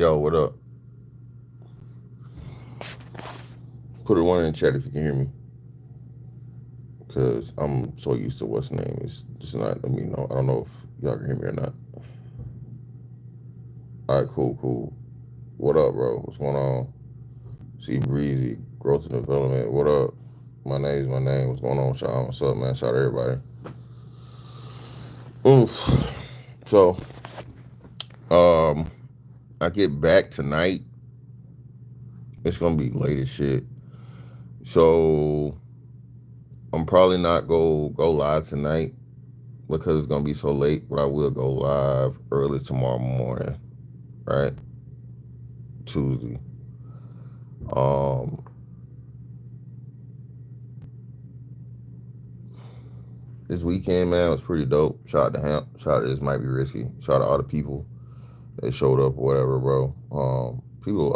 Yo, what up? Put a one in the chat if you can hear me, because I'm so used to what's the name. It's just not. I mean, no, I don't know if y'all can hear me or not. All right, cool, cool. What up, bro? What's going on? See Breezy, growth and development. What up? My name's my name. What's going on, Sean? What's up, man? Shout out to everybody. Oof. So, um, I get back tonight. It's gonna be late as shit. So I'm probably not go live tonight because it's gonna be so late. But I will go live early tomorrow morning, right? Tuesday. Um, this weekend, man, was pretty dope. Shout out to Hamp. Shout out to This Might Be Risky. Shout out to all the people that showed up or whatever, bro. People,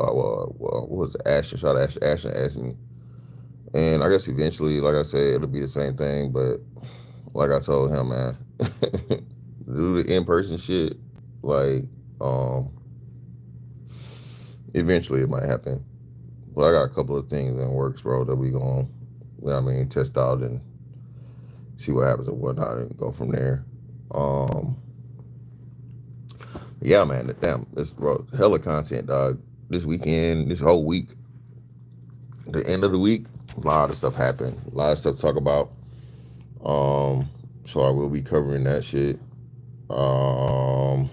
what was it? Ashton? Shout out to Ashton. Ashton asked me, and I guess eventually, like I said, it'll be the same thing. But like I told him, man, do the in person shit. Like, um, eventually it might happen. But I got a couple of things in works, bro, that we going, you know what I mean, test out and see what happens and whatnot and go from there. Um, yeah, man, damn, this bro, hella content, dog. This weekend, this whole week, the end of the week, a lot of stuff happened. A lot of stuff to talk about. So I will be covering that shit. Um,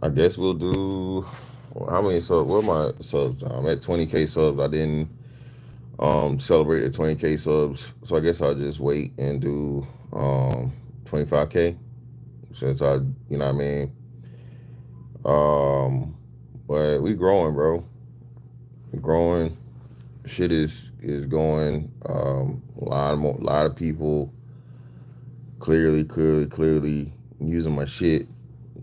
I guess we'll do. Well, how many subs? What are my subs? I'm at 20K subs. I didn't celebrate the 20K subs, so I guess I'll just wait and do 25K since I, you know what I mean. Um, but we growing, bro. We growing. Shit is going. A lot of people clearly using my shit.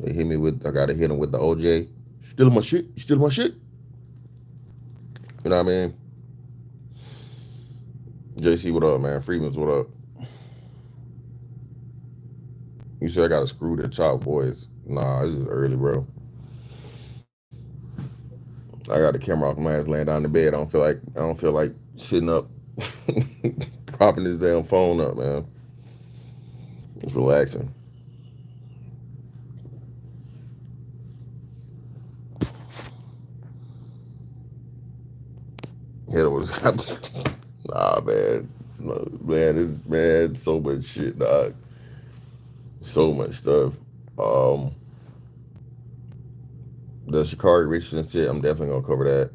They hit me with. I gotta hit them with the OJ. Stealing my shit. You stealing my shit. You know what I mean? JC, what up, man? Freeman's, what up? You said I got to screw the chop boys. Nah, this is early, bro. I got the camera off my ass laying down in the bed. I don't feel like sitting up, propping this damn phone up, man. It's relaxing. Hit him with nah, man. No, man, so much shit, dog. So much stuff. Um, the Shikari Richardson shit, I'm definitely gonna cover that.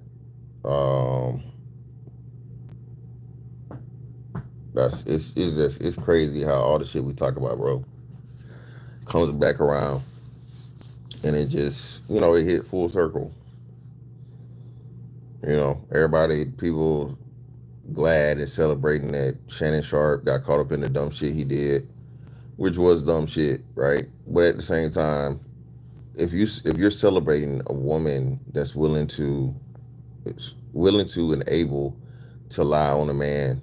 It's crazy how all the shit we talk about, bro, comes back around, and it just, it hit full circle. Everybody, people glad and celebrating that Shannon Sharp got caught up in the dumb shit he did, which was dumb shit, right? But at the same time, if you're celebrating a woman that's willing to and able to lie on a man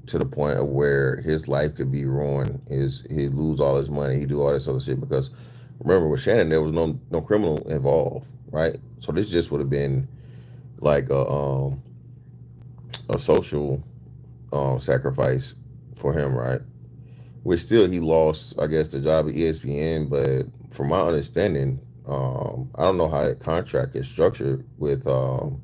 to the point of where his life could be ruined, he lose all his money, he do all this other shit because remember with Shannon there was no criminal involved, right? So this just would have been like a social sacrifice for him, right? Which still he lost, I guess, the job at ESPN. But from my understanding, I don't know how that contract is structured with the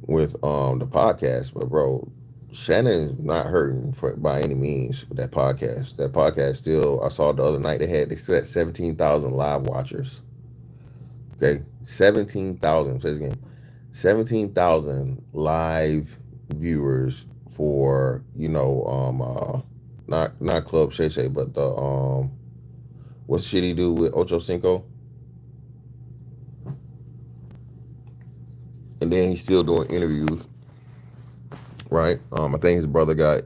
podcast, but bro, Shannon's not hurting by any means with that podcast. That podcast still, I saw the other night they still had 17,000 live watchers. Okay, 17,000. Say this again, 17,000 live viewers for not Club Shay Shay, but the what's the shit he do with Ocho Cinco, and then he's still doing interviews, right? I think his brother got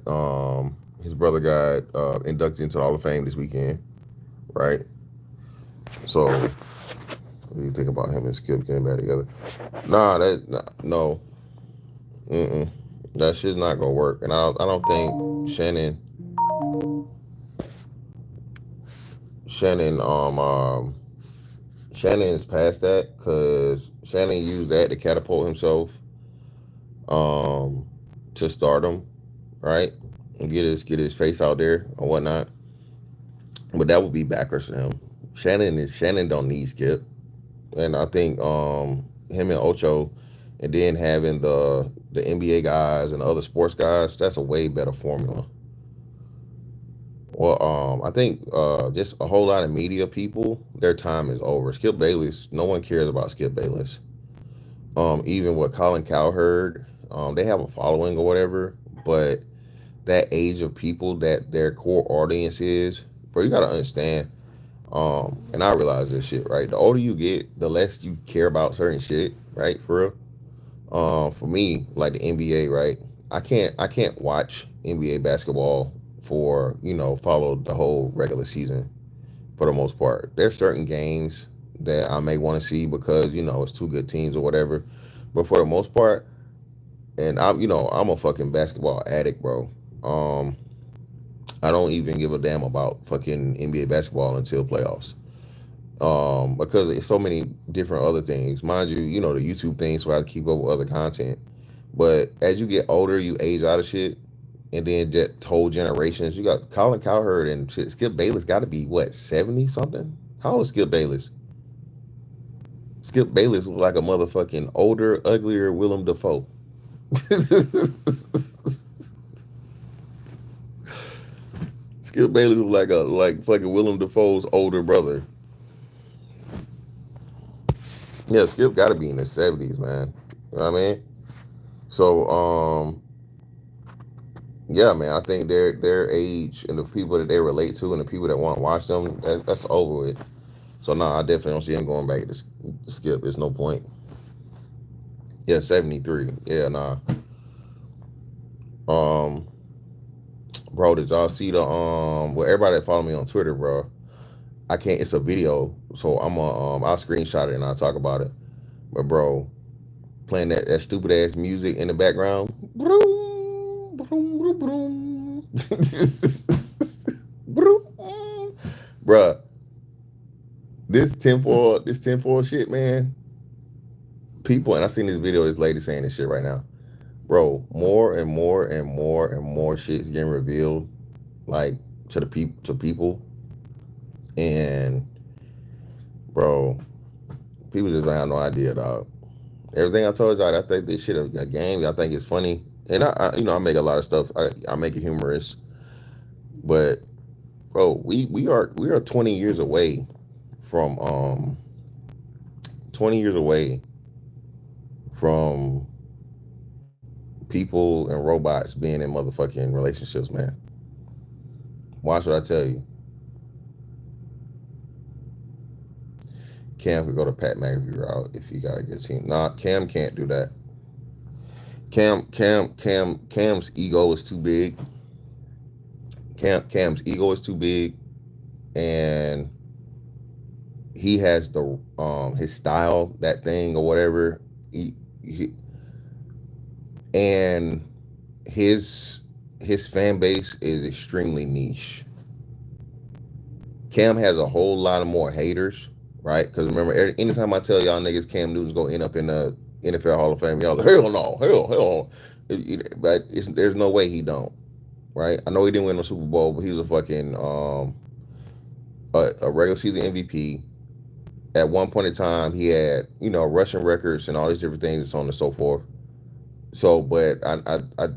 inducted into the Hall of Fame this weekend, right? So what do you think about him and Skip getting back together? No, mm-mm. That shit's not gonna work, and I don't think Shannon Shannon is past that because Shannon used that to catapult himself um to stardom, right? And get his face out there or whatnot. But that would be backers for him. Shannon don't need Skip. And I think him and Ocho and then having the NBA guys and the other sports guys, that's a way better formula. Well, I think just a whole lot of media people, their time is over. Skip Bayless, no one cares about Skip Bayless. Even what Colin Cowherd, they have a following or whatever, but that age of people that their core audience is, bro, you gotta understand. And I realize this shit, right? The older you get, the less you care about certain shit, right? For real. For me, like the NBA, right? I can't watch NBA basketball for follow the whole regular season for the most part. There's certain games that I may want to see because it's two good teams or whatever, but for the most part, and I'm a fucking basketball addict, bro. Um, I don't even give a damn about fucking NBA basketball until playoffs. Because it's so many different other things. Mind you, the YouTube things where I keep up with other content. But as you get older, you age out of shit. And then that whole generations, you got Colin Cowherd and shit. Skip Bayless got to be what, 70 something? How old is Skip Bayless? Skip Bayless look like a motherfucking older, uglier Willem Dafoe. Skip Bayless look like fucking Willem Dafoe's older brother. Yeah, Skip got to be in his 70s, man. You know what I mean? So, yeah, man, I think their age and the people that they relate to and the people that want to watch them, that's over with. So, nah, I definitely don't see him going back to Skip. There's no point. Yeah, 73. Yeah, nah. Um, bro, did y'all see the well, everybody that follow me on Twitter, bro? I can't. It's a video, so I'll screenshot it and I'll talk about it. But bro, playing that stupid ass music in the background. Broom, broom, broom, broom. Broom. Bruh, this tinfoil shit, man. People, and I seen this video of this lady saying this shit right now. Bro, more and more and more and more shit is getting revealed, like to people, and bro, people just don't have no idea, dog. Everything I told y'all, I think this shit a game. I think it's funny, and I make a lot of stuff. I make it humorous, but bro, we are 20 years away from 20 years away from people and robots being in motherfucking relationships, man. Watch what I tell you. Cam could go to Pat McAfee route if he got a good team. Nah, Cam can't do that. Cam's ego is too big. Cam's ego is too big, and he has the his style, that thing or whatever. And his fan base is extremely niche. Cam has a whole lot of more haters, right? Because remember, anytime I tell y'all niggas Cam Newton's gonna end up in the NFL Hall of Fame, y'all like, hell no, hell. But there's no way he don't, right? I know he didn't win the Super Bowl, but he was a fucking a regular season MVP. At one point in time, he had rushing records and all these different things and so on and so forth. So, but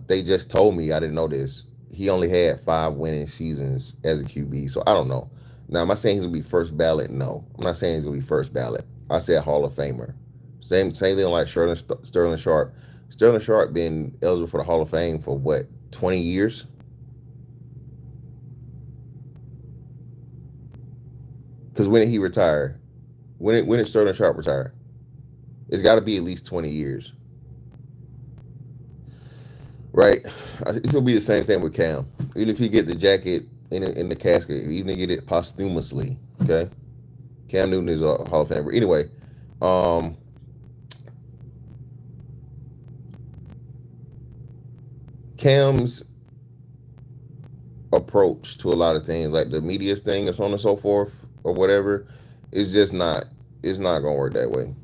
they just told me, I didn't know this. He only had 5 winning seasons as a QB. So I don't know. Now, am I saying he's gonna be first ballot? No, I'm not saying he's gonna be first ballot. I said Hall of Famer. Same thing like Sterling Sharp. Sterling Sharp been eligible for the Hall of Fame for what, 20 years? Because when did he retire? When did Sterling Sharp retire? It's got to be at least 20 years, right? It's gonna be the same thing with Cam. Even if he get the jacket in the casket, even if he get it posthumously, okay? Cam Newton is a Hall of Famer. Anyway, um, Cam's approach to a lot of things, like the media thing and so on and so forth, or whatever, is just not. It's not gonna work that way.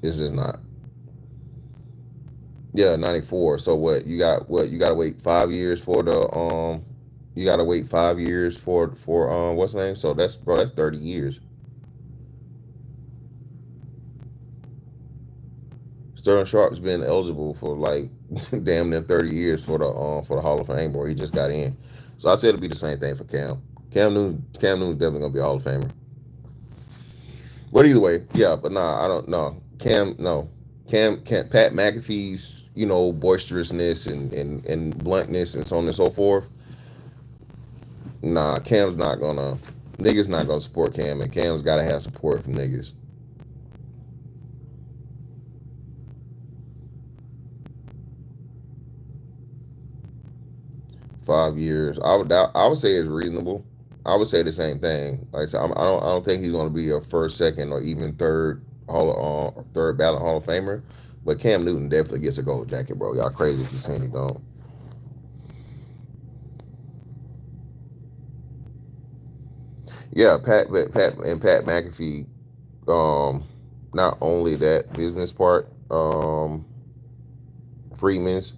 It's just not. Yeah, 94. So what? You got what? You got to wait 5 years for the You got to wait 5 years for what's the name? So that's bro. That's 30 years. Sterling Sharp's been eligible for like damn near 30 years for the Hall of Fame, bro. He just got in. So I said it'll be the same thing for Cam. Cam Newton's definitely gonna be a Hall of Famer. But either way, yeah. But nah, I don't know. Cam, no. Cam Pat McAfee's boisterousness and bluntness and so on and so forth. Nah, Cam's not gonna. Niggas not gonna support Cam, and Cam's gotta have support from niggas. 5 years, I would say it's reasonable. I would say the same thing. Like I said, I don't think he's gonna be a first, second, or even third ballot Hall of Famer. But Cam Newton definitely gets a gold jacket, bro. Y'all crazy if you saying he don't. Yeah, Pat McAfee. Not only that business part, Freeman's,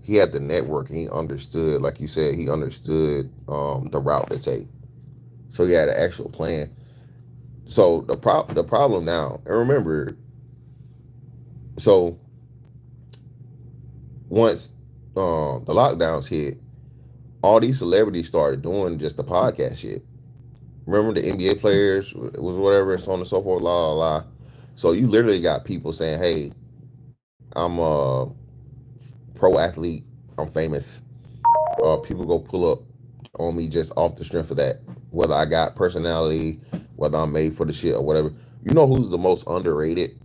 he had the network. And he understood, like you said, he understood the route to take. So he had an actual plan. So the problem now, and remember, so once the lockdowns hit, all these celebrities started doing just the podcast shit. Remember the NBA players was whatever, so on and so forth, la la la. So you literally got people saying, "Hey, I'm a pro athlete. I'm famous. People go pull up on me just off the strength of that. Whether I got personality, whether I'm made for the shit or whatever. You know who's the most underrated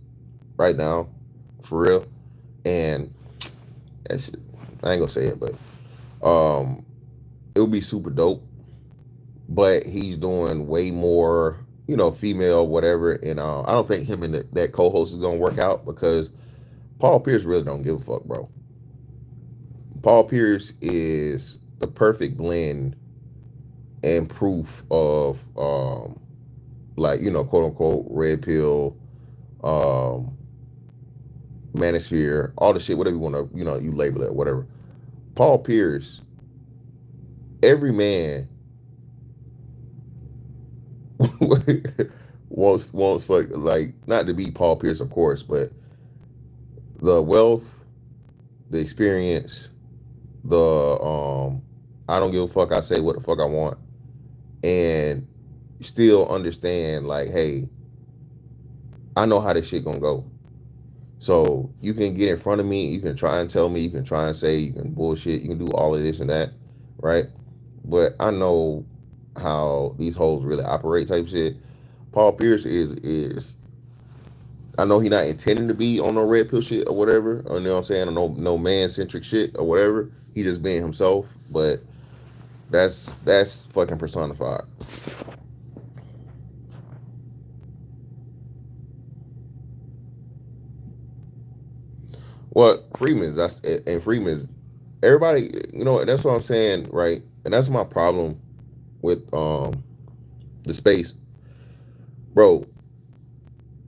right now, for real? And that shit, I ain't gonna say it, but it would be super dope. But he's doing way more, female, whatever. And I don't think him and that co-host is gonna work out because Paul Pierce really don't give a fuck, bro. Paul Pierce is the perfect blend and proof of like, quote unquote red pill, um manosphere, all the shit, whatever you want to, you label it, whatever. Paul Pierce, every man wants for, like, not to be Paul Pierce, of course, but the wealth, the experience, the I don't give a fuck, I say what the fuck I want, and still understand, like, hey, I know how this shit gonna go. So you can get in front of me, you can try and tell me, you can try and say, you can bullshit, you can do all of this and that, right? But I know how these hoes really operate, type shit. Paul Pierce is I know he not intending to be on no red pill shit or whatever, or you know what I'm saying, or no man centric shit or whatever. He just being himself, but that's fucking personified. What Freeman's, that's and Freeman's, everybody, that's what I'm saying, right? And that's my problem with the space, bro.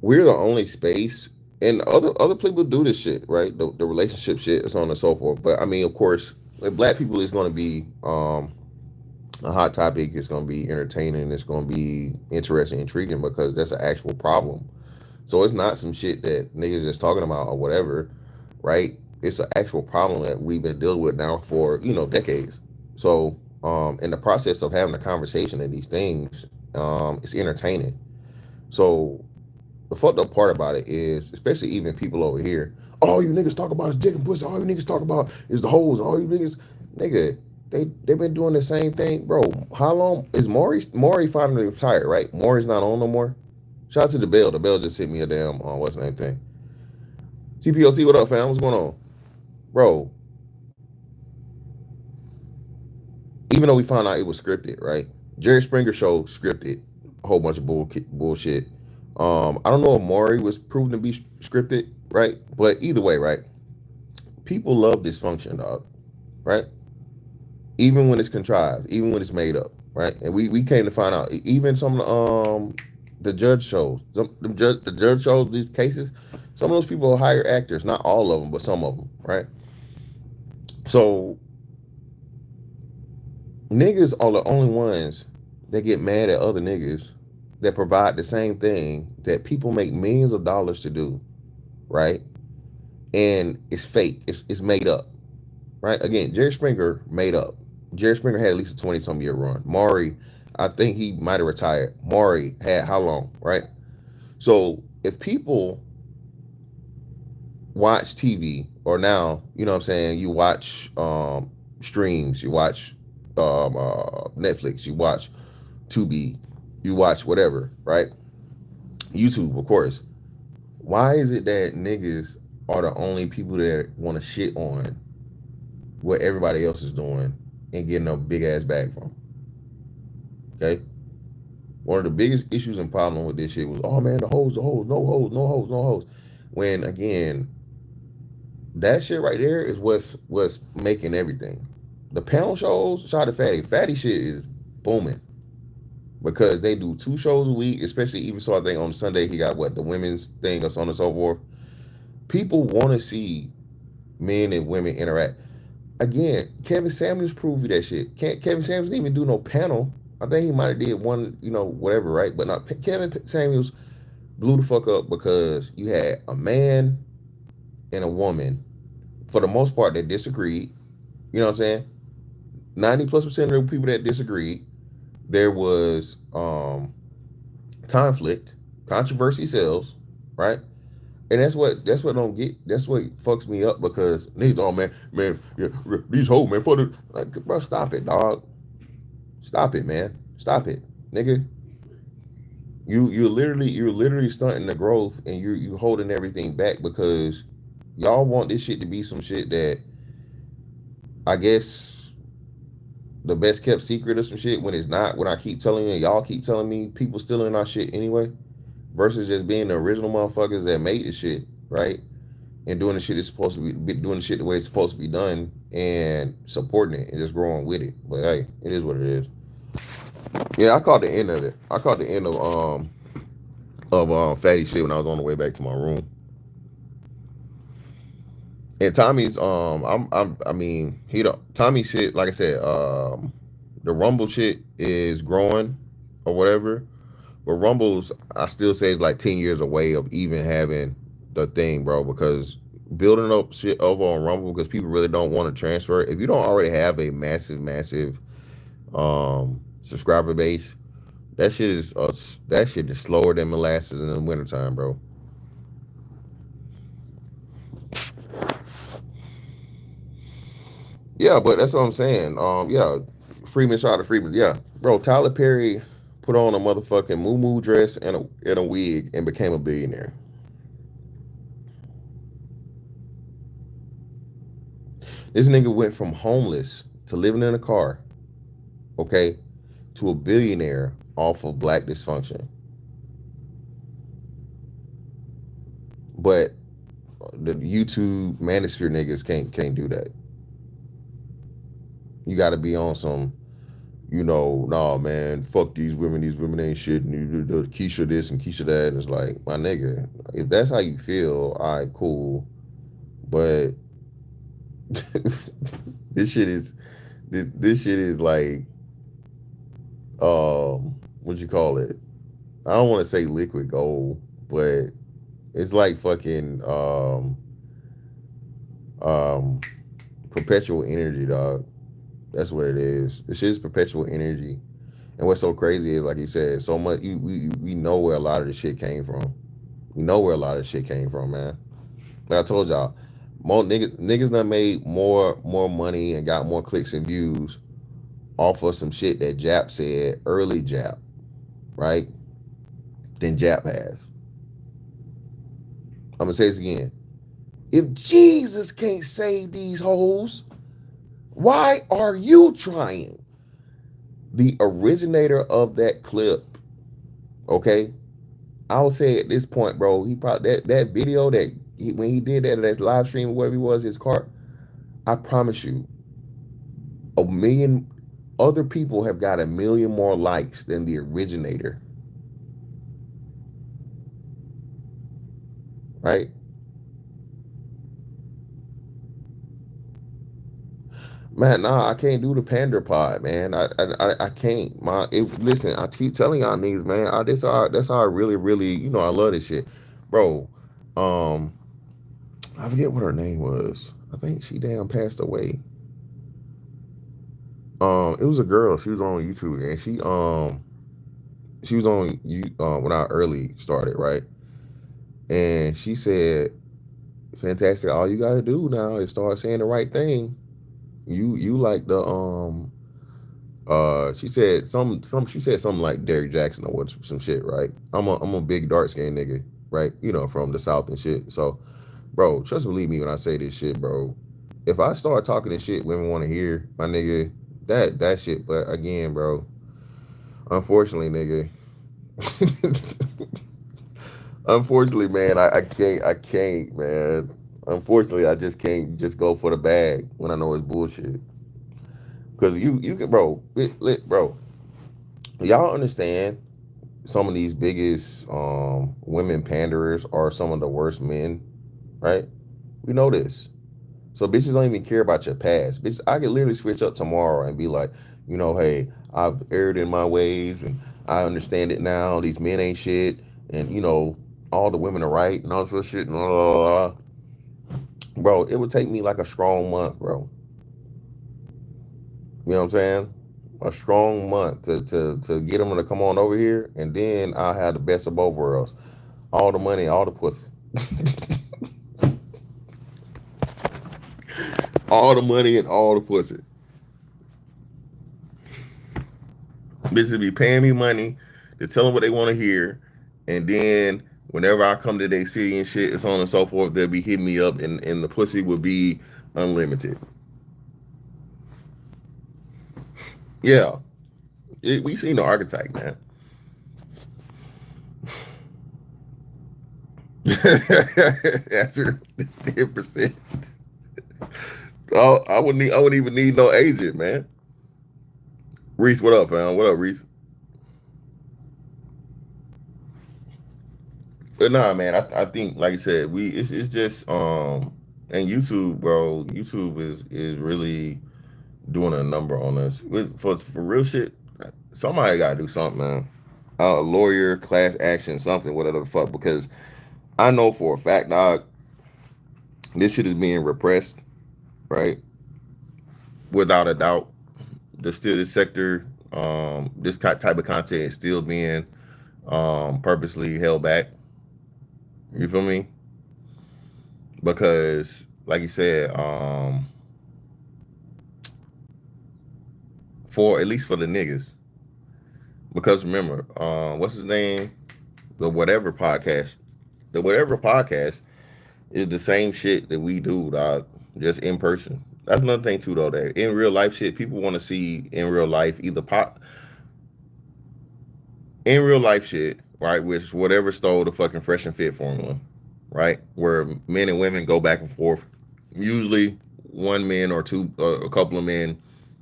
We're the only space, and other people do this shit, right? The relationship shit, and so on and so forth. But I mean, of course, with black people, it's going to be a hot topic. It's going to be entertaining. It's going to be interesting, intriguing, because that's an actual problem. So it's not some shit that niggas just talking about or whatever, right? It's an actual problem that we've been dealing with now for decades. So in the process of having a conversation of these things, it's entertaining. So the fucked up part about it is, especially even people over here, all you niggas talk about is dick and pussy. All you niggas talk about is the hoes. All you niggas, nigga, they've been doing the same thing, bro. How long is Maury finally retired? Right, Maury's not on no more. Shout out to the Bell. The Bell just sent me a damn what's the name thing. TPOC, what up, fam? What's going on, bro? Even though we found out it was scripted, right? Jerry Springer show scripted, a whole bunch of bullshit. I don't know if Maury was proven to be scripted, right? But either way, right? People love dysfunction, dog, right? Even when it's contrived, even when it's made up, right? And we came to find out, even some of the judge shows, the judge shows these cases. Some of those people are hire actors, not all of them, but some of them, right? So niggas are the only ones that get mad at other niggas that provide the same thing that people make millions of dollars to do, right? And it's fake. It's made up, right? Again, Jerry Springer made up. Jerry Springer had at least a 20-some year run. Maury, I think he might have retired. Maury had how long, right? So if people watch TV or now, you know what I'm saying, you watch streams, you watch Netflix, you watch Tubi, you watch whatever, right? YouTube, of course. Why is it that niggas are the only people that want to shit on what everybody else is doing and getting a big ass bag from? Okay? One of the biggest issues and problem with this shit was, oh man, the hoes, no hoes. When again, that shit right there is what's making everything. The panel shows, shout out to Fatty. Fatty shit is booming because they do 2 shows a week, especially even so I think on Sunday he got what, the women's thing or so on and so forth. People want to see men and women interact. Again, Kevin Samuels proved you that shit. Kevin Samuels didn't even do no panel. I think he might have did one, you know, whatever, right? But not Kevin Samuels blew the fuck up because you had a man and a woman, for the most part, that disagreed. You know what I'm saying? 90+% of the people that disagreed, there was conflict, controversy sells, right? And that's what don't get. That's what fucks me up because niggas, oh man, yeah, these hoes, man, for the like, bro, stop it, dog. Stop it, man. Stop it, nigga. You're literally stunting the growth and you holding everything back because y'all want this shit to be some shit that I guess the best kept secret or some shit when it's not. When I keep telling you, y'all keep telling me people stealing our shit anyway, versus just being the original motherfuckers that made the shit, right? And doing the shit it's supposed to be doing the shit the way it's supposed to be done and supporting it and just growing with it. But hey, it is what it is. Yeah, I caught the end of it. I caught the end of Fatty shit when I was on the way back to my room. And Tommy's I mean he don't Tommy shit, like I said, the Rumble shit is growing or whatever. But Rumble's I still say is like 10 years away of even having the thing, bro, because building up shit over on Rumble because people really don't want to transfer. If you don't already have a massive subscriber base, that shit is slower than molasses in the wintertime, bro. Yeah, but that's what I'm saying. Yeah, Freeman shot of Freeman. Yeah, bro. Tyler Perry put on a motherfucking moo dress and a wig and became a billionaire. This nigga went from homeless to living in a car, okay, to a billionaire off of black dysfunction. But the YouTube manosphere niggas can't do that. You got to be on some, you know, nah, man, fuck these women ain't shit. And Keisha this and Keisha that. And it's like, my nigga, if that's how you feel, all right, cool. But this shit is like, what you call it? I don't want to say liquid gold, but it's like fucking perpetual energy, dog. That's what it is. This shit is perpetual energy. And what's so crazy is, like you said, so much. We know where a lot of the shit came from. We know where a lot of the shit came from, man. Like I told y'all, more niggas done made more money and got more clicks and views off of some shit that Jap said, early Jap, right? Than Jap has. I'm gonna say this again. If Jesus can't save these hoes, why are you trying? The originator of that clip, okay? I'll say at this point, bro, he probably that video when he did that live stream or whatever he was, his car, I promise you, a million other people have got a million more likes than the originator, right? Man, nah, I can't do the pander pod, man. I can't. Listen, I keep telling y'all niggas, man. That's how I really, really, I love this shit, bro. Um, I forget what her name was. I think she damn passed away. It was a girl. She was on YouTube, and she was on you when I early started, right? And she said, "Fantastic. All you got to do now is start saying the right thing. You like the she said she said something like Derrick Jackson or what some shit, right? I'm a big dark skinned nigga, right? From the South and shit. So, bro, trust and believe me when I say this shit, bro. If I start talking this shit women want to hear, my nigga, that shit. But again, bro, unfortunately, nigga, unfortunately, man, I can't, man. Unfortunately, I just can't just go for the bag when I know it's bullshit. Cause you can, bro, bro, y'all understand some of these biggest women panderers are some of the worst men, right? We know this. So bitches don't even care about your past. Bitches, I could literally switch up tomorrow and be like, hey, I've erred in my ways and I understand it now. These men ain't shit, and all the women are right and all this shit and blah, blah, blah. Bro, it would take me like a strong month, bro. You know what I'm saying? A strong month to get them to come on over here, and then I'll have the best of both worlds. All the money, all the pussy. All the money and all the pussy. Bitches be paying me money to tell them what they want to hear, and then whenever I come to their city and shit, and so on and so forth, they'll be hitting me up, and the pussy will be unlimited. Yeah, we seen the archetype, man. Answer this 10%. Oh, I wouldn't even need no agent, man. Reese, what up, fam? What up, Reese? But nah, man, I think like I said, it's just and YouTube, bro. YouTube is really doing a number on us. For real shit. Somebody gotta do something, man. A lawyer, class action, something, whatever the fuck. Because I know for a fact, dog, this shit is being repressed, right? Without a doubt, there's still this sector, this type of content is still being purposely held back. You feel me? Because, like you said, for at least for the niggas. Because remember, what's his name? The whatever podcast. The whatever podcast is the same shit that we do, dog, just in person. That's another thing too, though. That in real life shit, people want to see in real life either in real life shit, right? Which whatever stole the fucking fresh and fit formula, right? Where men and women go back and forth. Usually one man or two, a couple of men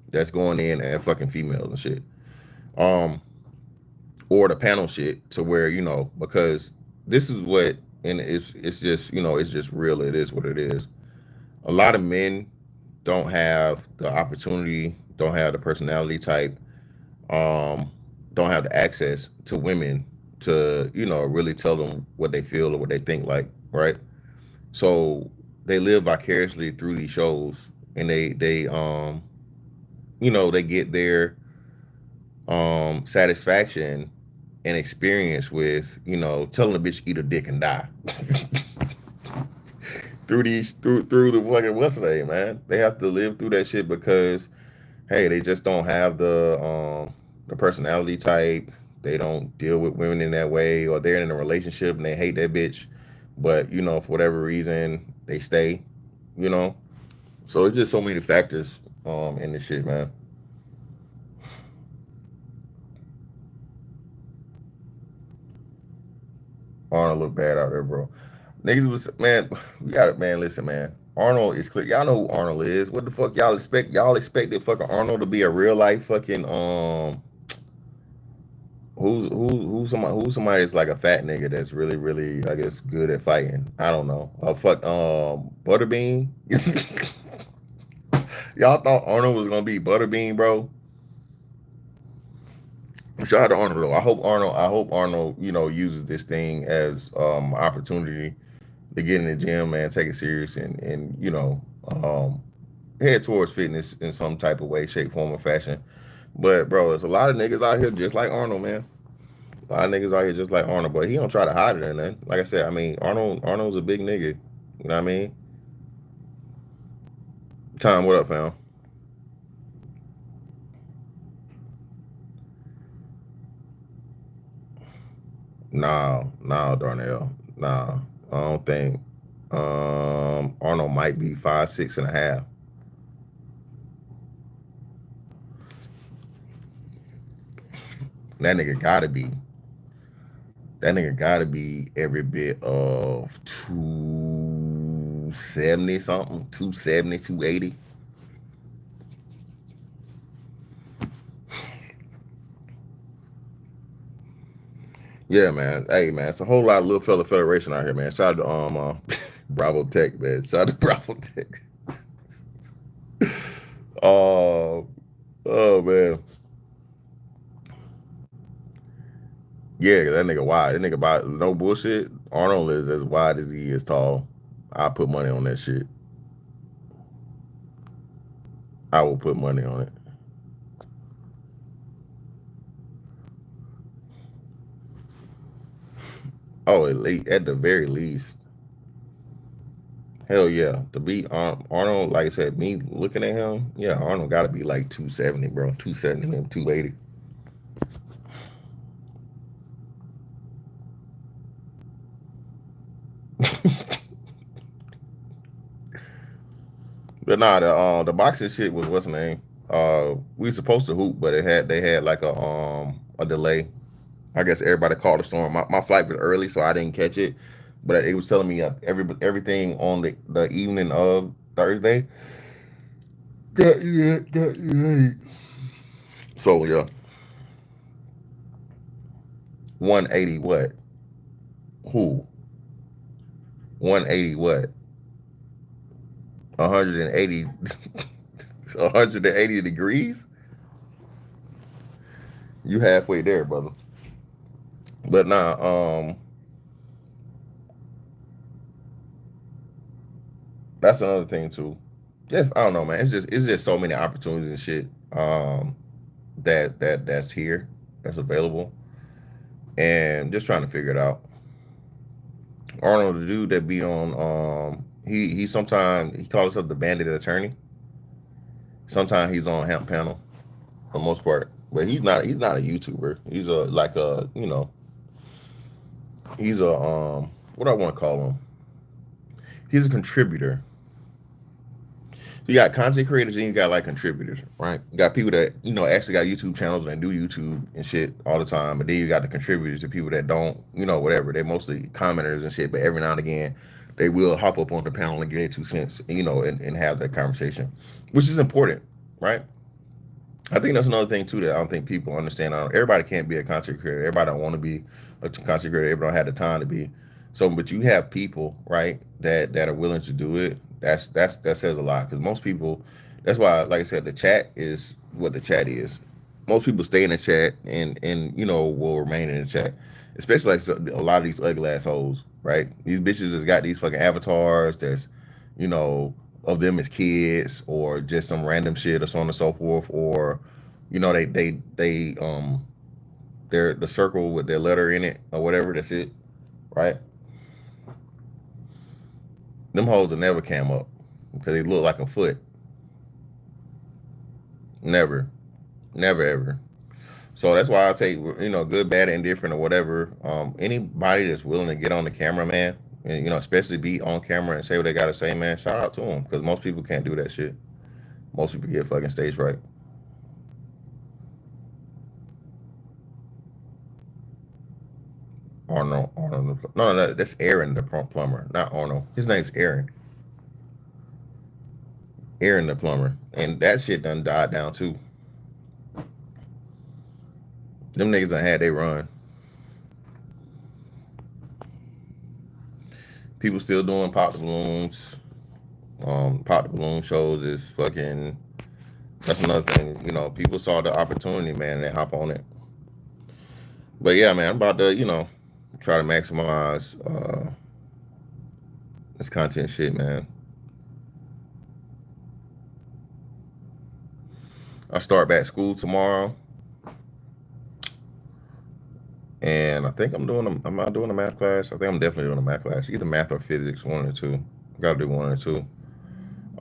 that's going in and fucking females and shit. Um, or the panel shit to where because this is what, and it's just it's just real. It is what it is. A lot of men don't have the opportunity, don't have the personality type, um, don't have the access to women to really tell them what they feel or what they think, like, right? So they live vicariously through these shows, and they get their satisfaction and experience with telling a bitch eat a dick and die through the fucking what's the name, man. They have to live through that shit because hey, they just don't have the personality type. They don't deal with women in that way, or they're in a relationship and they hate that bitch, but for whatever reason they stay. You know, so it's just so many factors in this shit, man. Arnold look bad out there, bro. Niggas was man, we got it, man. Listen, man. Arnold is clear. Y'all know who Arnold is. What the fuck y'all expect? Y'all expected fucking Arnold to be a real life fucking who's somebody that's like a fat nigga that's really I guess good at fighting. I don't know. Fuck Butterbean. Y'all thought Arnold was gonna be Butterbean, bro. Shout out to Arnold though. I hope Arnold, uses this thing as opportunity to get in the gym, man, take it serious and um head towards fitness in some type of way, shape, form, or fashion. But bro, there's a lot of niggas out here just like Arnold, man. A lot of niggas out here just like Arnold, but he don't try to hide it or nothing. Like I said, I mean, Arnold's a big nigga. You know what I mean? Tom, what up, fam? No, Darnell. Nah, I don't think. Arnold might be 5'6.5". That nigga gotta be. That nigga gotta be every bit of 270 something, 270, 280. Yeah, man. Hey, man, it's a whole lot of little fella federation out here, man. Shout out to Bravo Tech, man. Shout out to Bravo Tech. Oh, oh man. Yeah, that nigga wide. That nigga by no bullshit. Arnold is as wide as he is tall. I put money on that shit. I will put money on it. Oh, at the very least. Hell yeah. To beat Arnold, like I said, me looking at him, yeah, Arnold got to be like 270, bro. 270, 280. But nah, the boxing shit was what's the name? We were supposed to hoop, but they had like a delay. I guess everybody called a storm. My flight was early, so I didn't catch it. But it was telling me everything on the evening of Thursday. Got So yeah, 180 what? Who? 180 what? 180 180 degrees? You halfway there, brother. But nah, that's another thing too. Just I don't know, man. It's just so many opportunities and shit that's here, that's available, and just trying to figure it out. Arnold, the dude that be on, he sometimes he calls himself the bandit attorney. Sometimes he's on Hemp Panel for the most part, but he's not a YouTuber. He's a like a he's a what do I want to call him? He's a contributor. You got content creators and you got like contributors, right? You got people that actually got YouTube channels and do YouTube and shit all the time, but then you got the contributors, the people that don't, whatever. They're mostly commenters and shit, but every now and again they will hop up on the panel and get their 2 cents, and have that conversation, which is important, right? I think that's another thing too that I don't think people understand. Everybody can't be a content creator. Everybody don't want to be a content creator. Everybody don't have the time to be. So, but you have people, right, that are willing to do it. That says a lot because most people. That's why, like I said, the chat is what the chat is. Most people stay in the chat and will remain in the chat, especially like a lot of these ugly assholes, right? These bitches has got these fucking avatars that's, you know, of them as kids or just some random shit or so on and so forth, or they they're the circle with their letter in it or whatever. That's it, right? Them hoes will never cam up because they look like a foot. Never, never ever. So that's why I take good, bad, indifferent, or whatever. Anybody that's willing to get on the camera, man, and especially be on camera and say what they gotta say, man. Shout out to them because most people can't do that shit. Most people get fucking stage fright. Arnold. No, that's Aaron the plumber, not Arnold. His name's Aaron. Aaron the plumber, and that shit done died down too. Them niggas done had they run. People still doing pop the balloons. Pop the balloon shows is fucking. That's another thing. People saw the opportunity, man, and they hop on it. But yeah, man, I'm about to try to maximize this content shit, man. I start back school tomorrow, and I think I'm doing. Am I doing a math class? I think I'm definitely doing a math class. Either math or physics, one or two. Got to do one or two.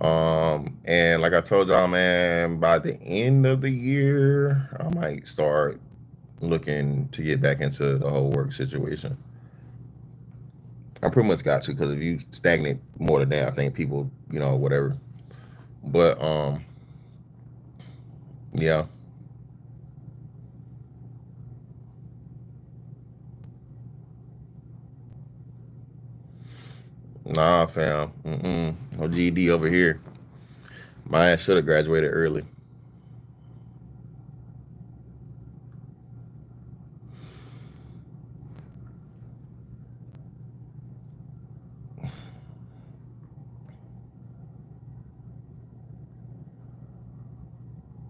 And like I told y'all, man, by the end of the year, I might start looking to get back into the whole work situation. I pretty much got to because if you stagnate more than that, I think people, whatever. But yeah, nah, fam, no GED over here. My ass should have graduated early.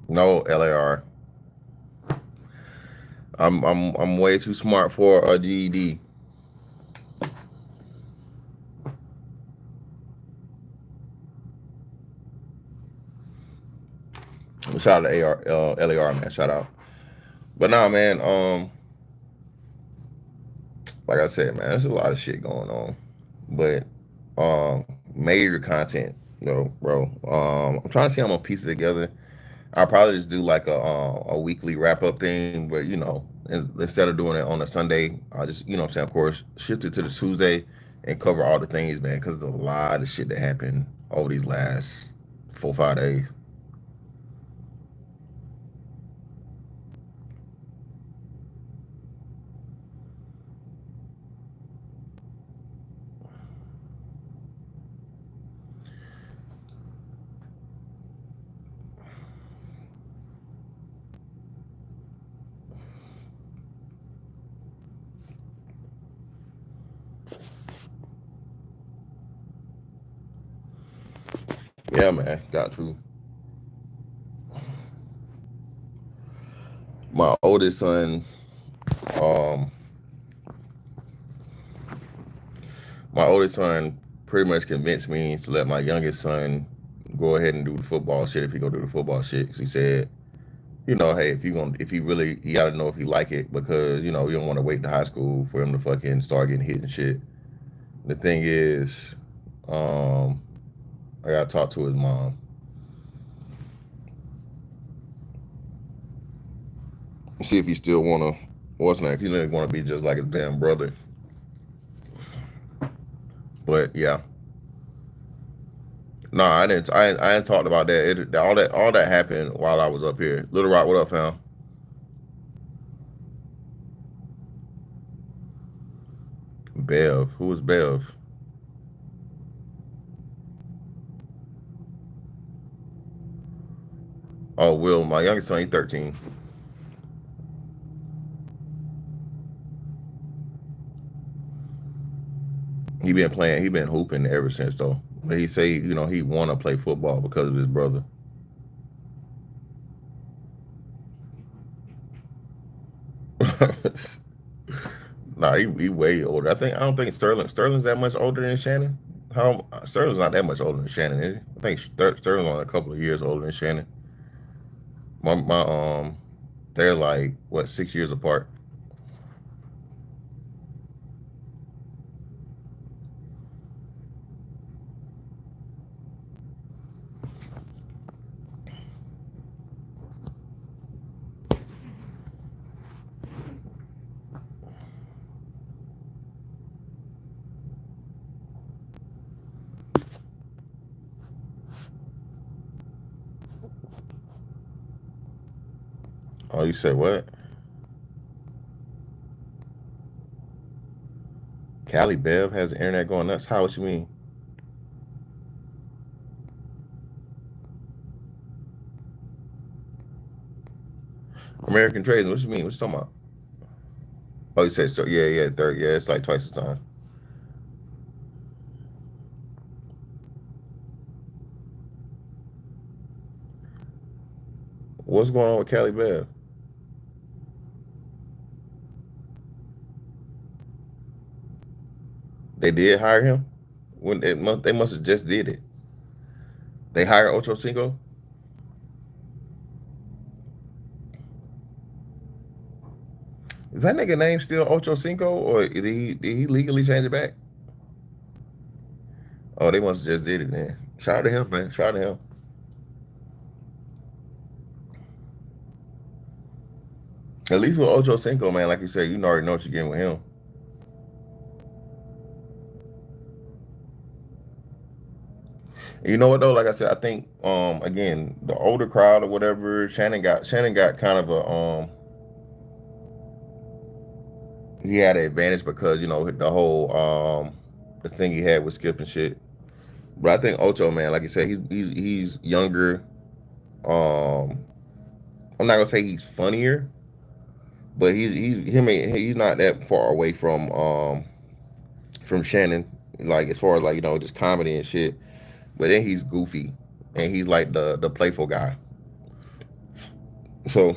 No LAR. I'm way too smart for a GED. Shout out to LAR, man. Shout out. But nah, man. Like I said, man, there's a lot of shit going on. But major content, bro. I'm trying to see how I'm gonna piece it together. I'll probably just do like a weekly wrap up thing, but instead of doing it on a Sunday, I'll just what I'm saying, of course, shift it to the Tuesday and cover all the things, man, because there's a lot of shit that happened over these last 4 5 days. Yeah, man, got to. My oldest son, um, my oldest son pretty much convinced me to let my youngest son go ahead and do the football shit if he gonna do the football shit. 'Cause he said, hey, if he really, you gotta know if he like it because you don't want to wait to high school for him to fucking start getting hit and shit. The thing is, um, I gotta talk to his mom see if he still wanna what's next. He doesn't want to be just like his damn brother. But yeah, no, I didn't. I ain't talked about that. All that happened while I was up here. Little Rock, what up, fam? Bev, who was Bev? Oh, Will, my youngest son, he's 13. He been playing. He been hooping ever since though. But he say he want to play football because of his brother. Nah, he way older. I don't think Sterling's that much older than Shannon. How Sterling's not that much older than Shannon, is he? I think Sterling's only a couple of years older than Shannon. My they're like what 6 years apart. Oh, you said what? Cali Bev has the internet going nuts. How? What you mean? American trading. What you mean? What you talking about? Oh, you said so. Yeah, yeah, third. Yeah, it's like twice the time. What's going on with Cali Bev? They did hire him. When they must have just did it. They hired Ocho Cinco. Is that nigga name still Ocho Cinco, or did he legally change it back? Oh, they must have just did it then. Shout out to him, man. Shout out to him. At least with Ocho Cinco, man, like you said, you already know what you're getting with him. And you know what though? Like I said, I think again, the older crowd or whatever, Shannon got kind of a he had an advantage because, the whole the thing he had with Skip and shit. But I think Ocho, man, like you said, he's younger. Um I'm not gonna say he's funnier, but he's not that far away from Shannon, like as far as like just comedy and shit. But then he's goofy, and he's like the playful guy. So,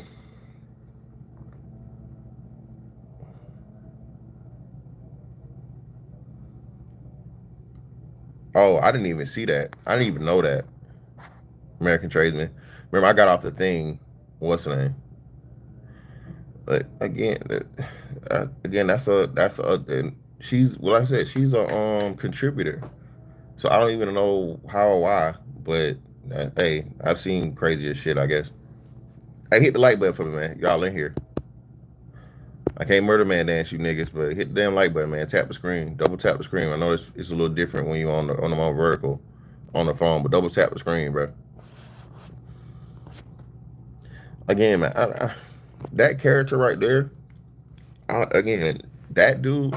oh, I didn't even see that. I didn't even know that. American Tradesman. Remember, I got off the thing. What's the name? But again, again, that's a. And she's well, like I said, she's a contributor. So I don't even know how or why, but hey, I've seen crazier shit. I guess. Hey, hit the like button for me, man. Y'all in here. I can't murder man dance you niggas, but hit the damn like button, man. Tap the screen, double tap the screen. I know it's a little different when you're on the more vertical on the phone, but double tap the screen, bro. Again, man, that character right there. Again, that dude.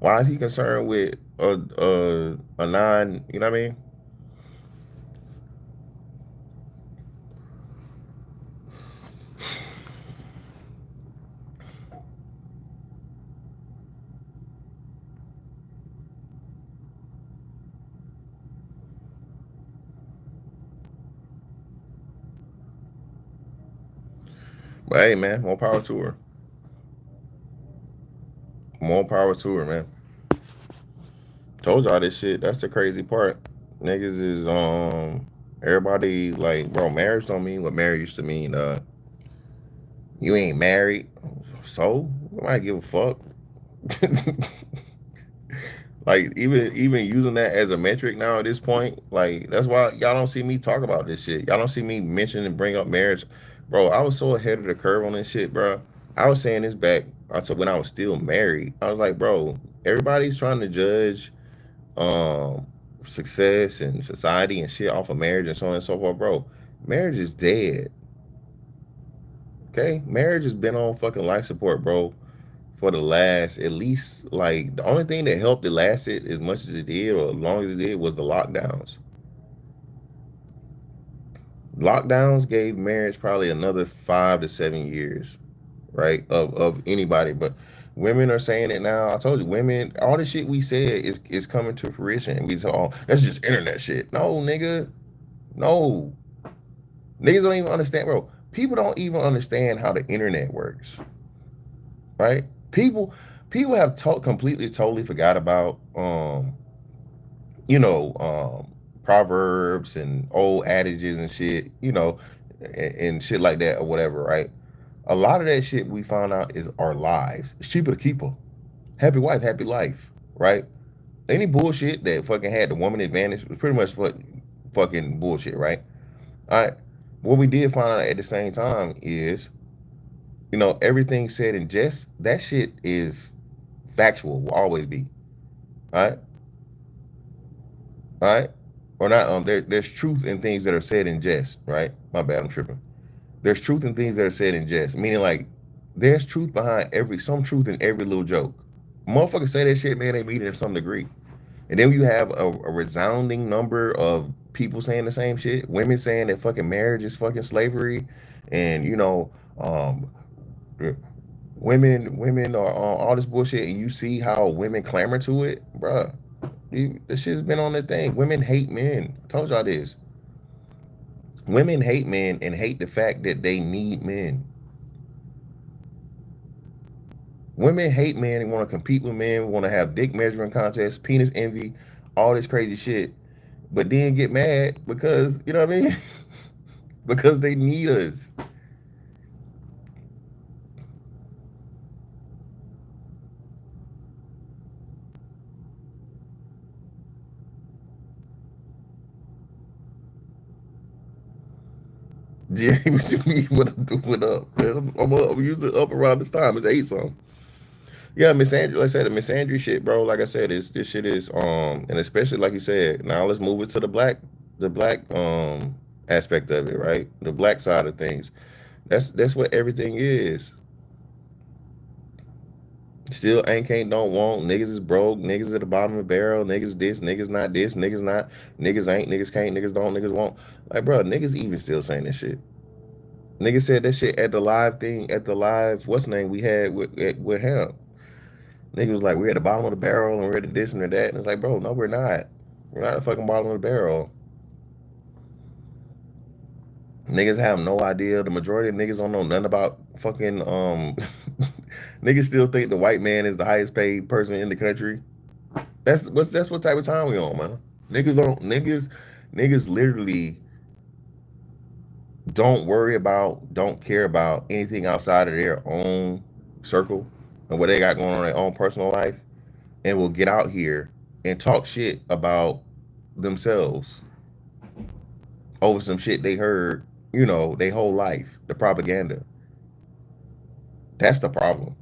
Why is he concerned with a non? You know what I mean? But hey, man, more power to her. More power to her, man. Told y'all this shit. That's the crazy part. Niggas is everybody like, bro, marriage don't mean what marriage used to mean. You ain't married, so I might give a fuck. Like even using that as a metric now at this point, like that's why y'all don't see me talk about this shit. Y'all don't see me mention and bring up marriage, bro. I was so ahead of the curve on this shit, bro. I was saying this back until when I was still married. I was like, bro, everybody's trying to judge um success and society and shit off of marriage and so on and so forth, bro. Marriage is dead. Okay, marriage has been on fucking life support, bro, for the last at least like the only thing that helped it last it as much as it did or as long as it did was the lockdowns. Lockdowns gave marriage probably another 5 to 7 years, right? Of anybody, but women are saying it now. I told you, women, all the shit we said is coming to fruition. We said, oh, that's just internet shit. No, nigga, no, niggas don't even understand, bro. People don't even understand how the internet works, right? People have completely totally forgot about you know proverbs and old adages and shit, and shit like that or whatever, right? A lot of that shit we found out is our lies. It's cheaper to keep her. Happy wife, happy life, right? Any bullshit that fucking had the woman advantage was pretty much fucking bullshit, right? All right. What we did find out at the same time is, everything said in jest, that shit is factual, will always be. All right. All right. Or not, there's truth in things that are said in jest, right? My bad, I'm tripping. There's truth in things that are said in jest, meaning like there's truth behind some truth in every little joke. Motherfuckers say that shit, man, they mean it to some degree. And then you have a resounding number of people saying the same shit. Women saying that fucking marriage is fucking slavery, and women are all this bullshit. And you see how women clamor to it, bruh. This shit's been on the thing. Women hate men. I told y'all this. Women hate men and hate the fact that they need men. Women hate men and want to compete with men, want to have dick measuring contests, penis envy, all this crazy shit, but then get mad because, you know what I mean? Because they need us. Yeah, what you mean? What I'm doing up? Man, I'm usually up around this time. It's 8 something. Yeah, Miss Andrew, like I said, the Miss Andrew shit, bro. Like I said, this shit is and especially like you said, now let's move it to the black aspect of it, right? The black side of things. That's what everything is. Still ain't can't don't want, niggas is broke, niggas at the bottom of the barrel, niggas this, niggas not, niggas ain't, niggas can't, niggas don't, niggas won't. Like, bro, niggas even still saying this shit. Niggas said that shit at the live thing, at the live, what's the name we had with him. Niggas was like, we're at the bottom of the barrel and we're at this and that. And it's like, bro, no, we're not. We're not at the fucking bottom of the barrel. Niggas have no idea. The majority of niggas don't know nothing about fucking niggas still think the white man is the highest paid person in the country. That's what type of time we on, man. Niggas literally don't care about anything outside of their own circle and what they got going on in their own personal life, and will get out here and talk shit about themselves over some shit they heard, their whole life. The propaganda. That's the problem.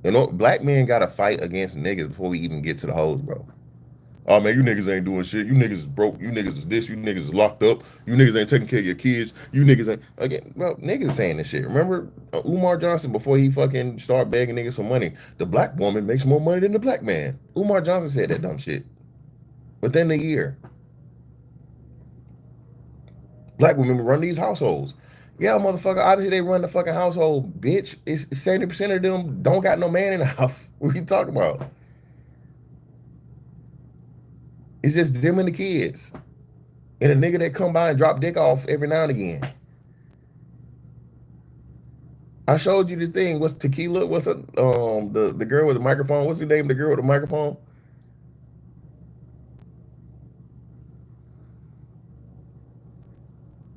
Black men gotta fight against niggas before we even get to the hoes, bro. Oh man, you niggas ain't doing shit. You niggas is broke. You niggas is this. You niggas is locked up. You niggas ain't taking care of your kids. You niggas ain't again. Well, niggas saying this shit. Remember Umar Johnson before he fucking start begging niggas for money. The black woman makes more money than the black man. Umar Johnson said that dumb shit within a year. Black women run these households. Yeah, motherfucker. Obviously, they run the fucking household, bitch. It's 70% of them don't got no man in the house. What are you talking about? It's just them and the kids. And a nigga that come by and drop dick off every now and again. I showed you the thing. What's tequila? What's the girl with the microphone? What's the name of the girl with the microphone?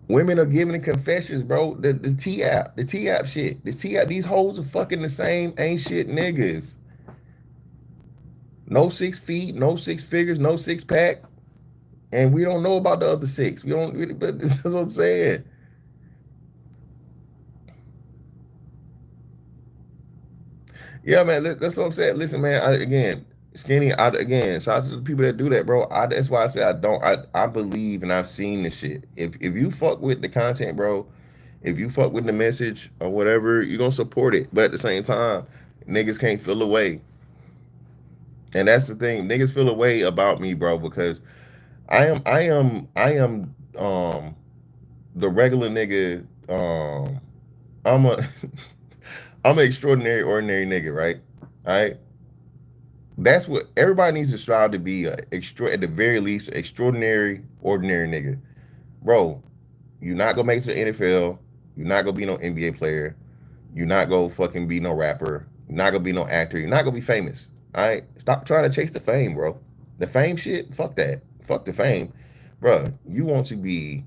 Women are giving the confessions, bro. The T app, the T app shit, the T app. These hoes are fucking the same ain't shit niggas. No 6 feet, no six figures, no six pack, and we don't know about the other six. We don't really, but that's what I'm saying. Yeah, man, that's what I'm saying. Listen, man, again, skinny. Again, shout out to the people that do that, bro. That's why I say I don't. I believe and I've seen this shit. If you fuck with the content, bro, if you fuck with the message or whatever, you're gonna support it. But at the same time, niggas can't feel away. And that's the thing. Niggas feel away about me, bro, because I am the regular nigga. I'm a I'm an extraordinary, ordinary nigga, right? All right. That's what everybody needs to strive to be. At the very least, extraordinary, ordinary nigga, bro. You're not gonna make it to the NFL. You're not gonna be no NBA player. You're not gonna fucking be no rapper. You're not gonna be no actor. You're not gonna be famous. All right. Stop trying to chase the fame, bro. The fame shit. Fuck that. Fuck the fame, bro. You want to be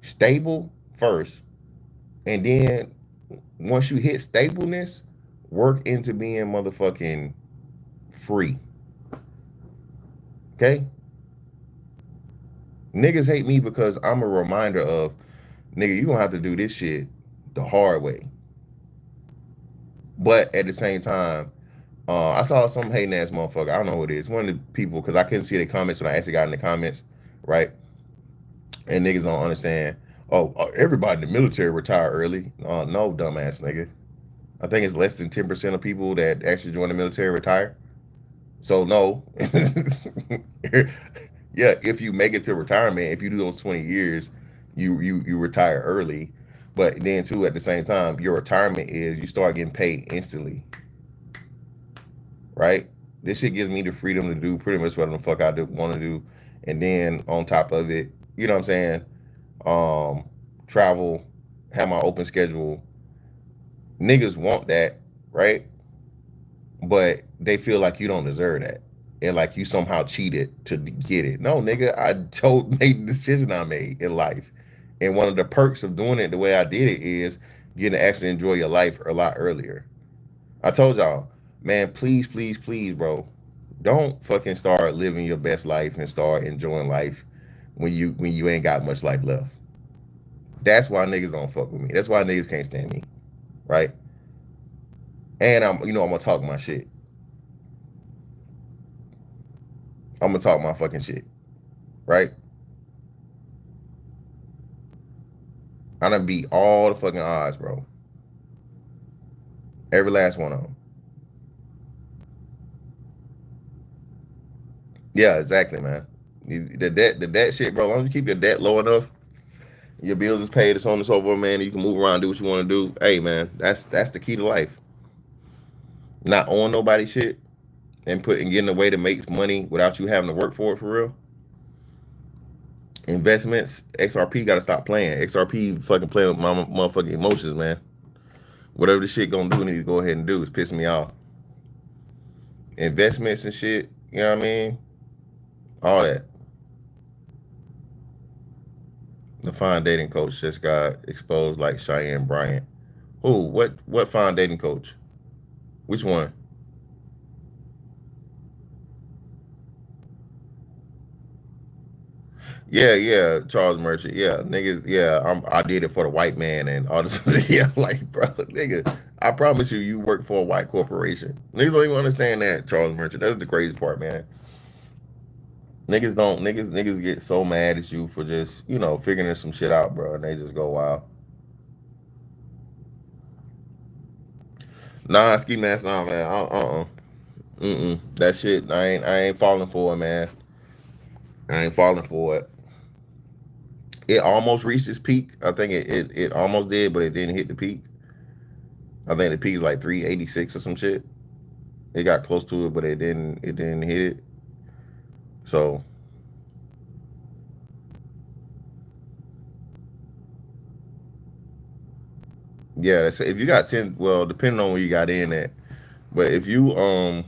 stable first, and then once you hit stableness, work into being motherfucking free. Okay? Niggas hate me because I'm a reminder of, nigga, you gonna have to do this shit the hard way. But at the same time, I saw some hating ass motherfucker. I don't know who it is. One of the people, because I couldn't see the comments when I actually got in the comments, right? And niggas don't understand. Oh, everybody in the military retire early. No, dumbass nigga. I think it's less than 10% of people that actually join the military retire. So no. Yeah, if you make it to retirement, if you do those 20 years, you retire early. But then too, at the same time, your retirement is you start getting paid instantly, right? This shit gives me the freedom to do pretty much whatever the fuck I do want to do, and then on top of it, you know what I'm saying? Um, Travel, have my open schedule. Niggas want that, right? But they feel like you don't deserve that, and like you somehow cheated to get it. No, nigga, I made the decision I made in life, and one of the perks of doing it the way I did it is getting to actually enjoy your life a lot earlier. I told y'all, man, please, please, please, bro, don't fucking start living your best life and start enjoying life when you ain't got much life left. That's why niggas don't fuck with me. That's why niggas can't stand me, right? And I'm gonna talk my shit. I'm gonna talk my fucking shit, right? I done beat all the fucking odds, bro. Every last one of them. Yeah, exactly, man. The debt shit, bro. As long as you keep your debt low enough, your bills is paid, it's on the over, man. You can move around, do what you want to do. Hey, man, that's the key to life. Not on nobody shit and getting a way to make money without you having to work for it for real. Investments, XRP got to stop playing. XRP fucking playing with my motherfucking emotions, man. Whatever the shit gonna do, need to go ahead and do. It's pissing me off. Investments and shit, you know what I mean? All that. The fine dating coach just got exposed like Cheyenne Bryant. Who? What fine dating coach? Which one? Yeah, yeah, Charles Merchant. Yeah, niggas. Yeah, I did it for the white man and all this. Yeah, like, bro, nigga. I promise you, you work for a white corporation. Niggas don't even understand that, Charles Merchant. That's the crazy part, man. Niggas get so mad at you for just figuring some shit out, bro, and they just go wild. Nah, ski mask, nah, man. That shit, I ain't falling for it, man. I ain't falling for it. It almost reached its peak. I think it almost did, but it didn't hit the peak. I think the peak is like 386 or some shit. It got close to it, but it didn't hit it. So yeah, so if you got 10, well, depending on where you got in at, but if you I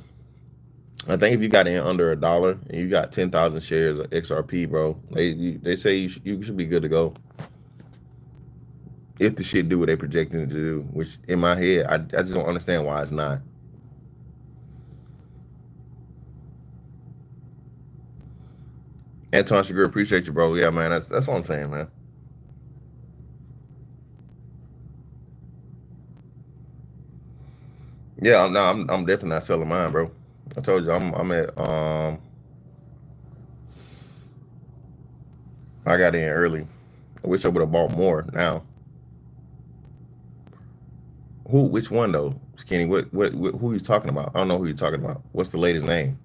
think if you got in under $1 and you got 10,000 shares of XRP, bro, they say you should be good to go if the shit do what they projecting it to do. Which in my head, I just don't understand why it's not. Anton Sugar, appreciate you, bro. Yeah, man, that's what I'm saying, man. Yeah, no, I'm definitely not selling mine, bro. I told you I'm at I got in early. I wish I would have bought more now. Who? Which one though? Skinny. What? Who you talking about? I don't know who you're talking about. What's the lady's name?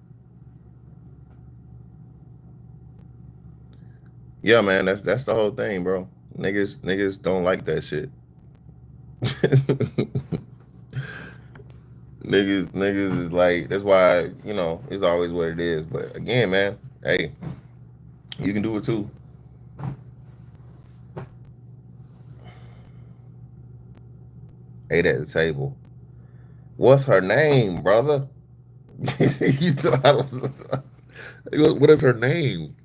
Yeah, man. That's the whole thing, bro. Niggas don't like that shit. Niggas is like that's why it's always what it is. But again, man, hey, you can do it too. Ate at the table. What's her name, brother? You thought I what is her name?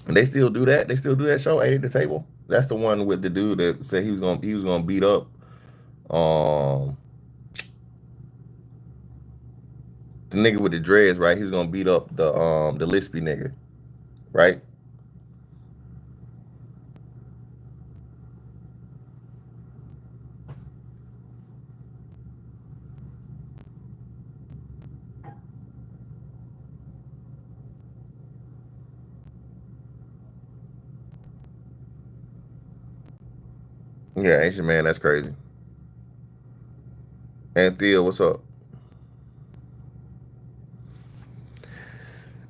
They still do that. They still do that show. Ate at the table. That's the one with the dude that said he was gonna beat up um the nigga with the dreads, right? He was gonna beat up the Lispy nigga, right? Yeah, ancient man, that's crazy. Anthea, what's up?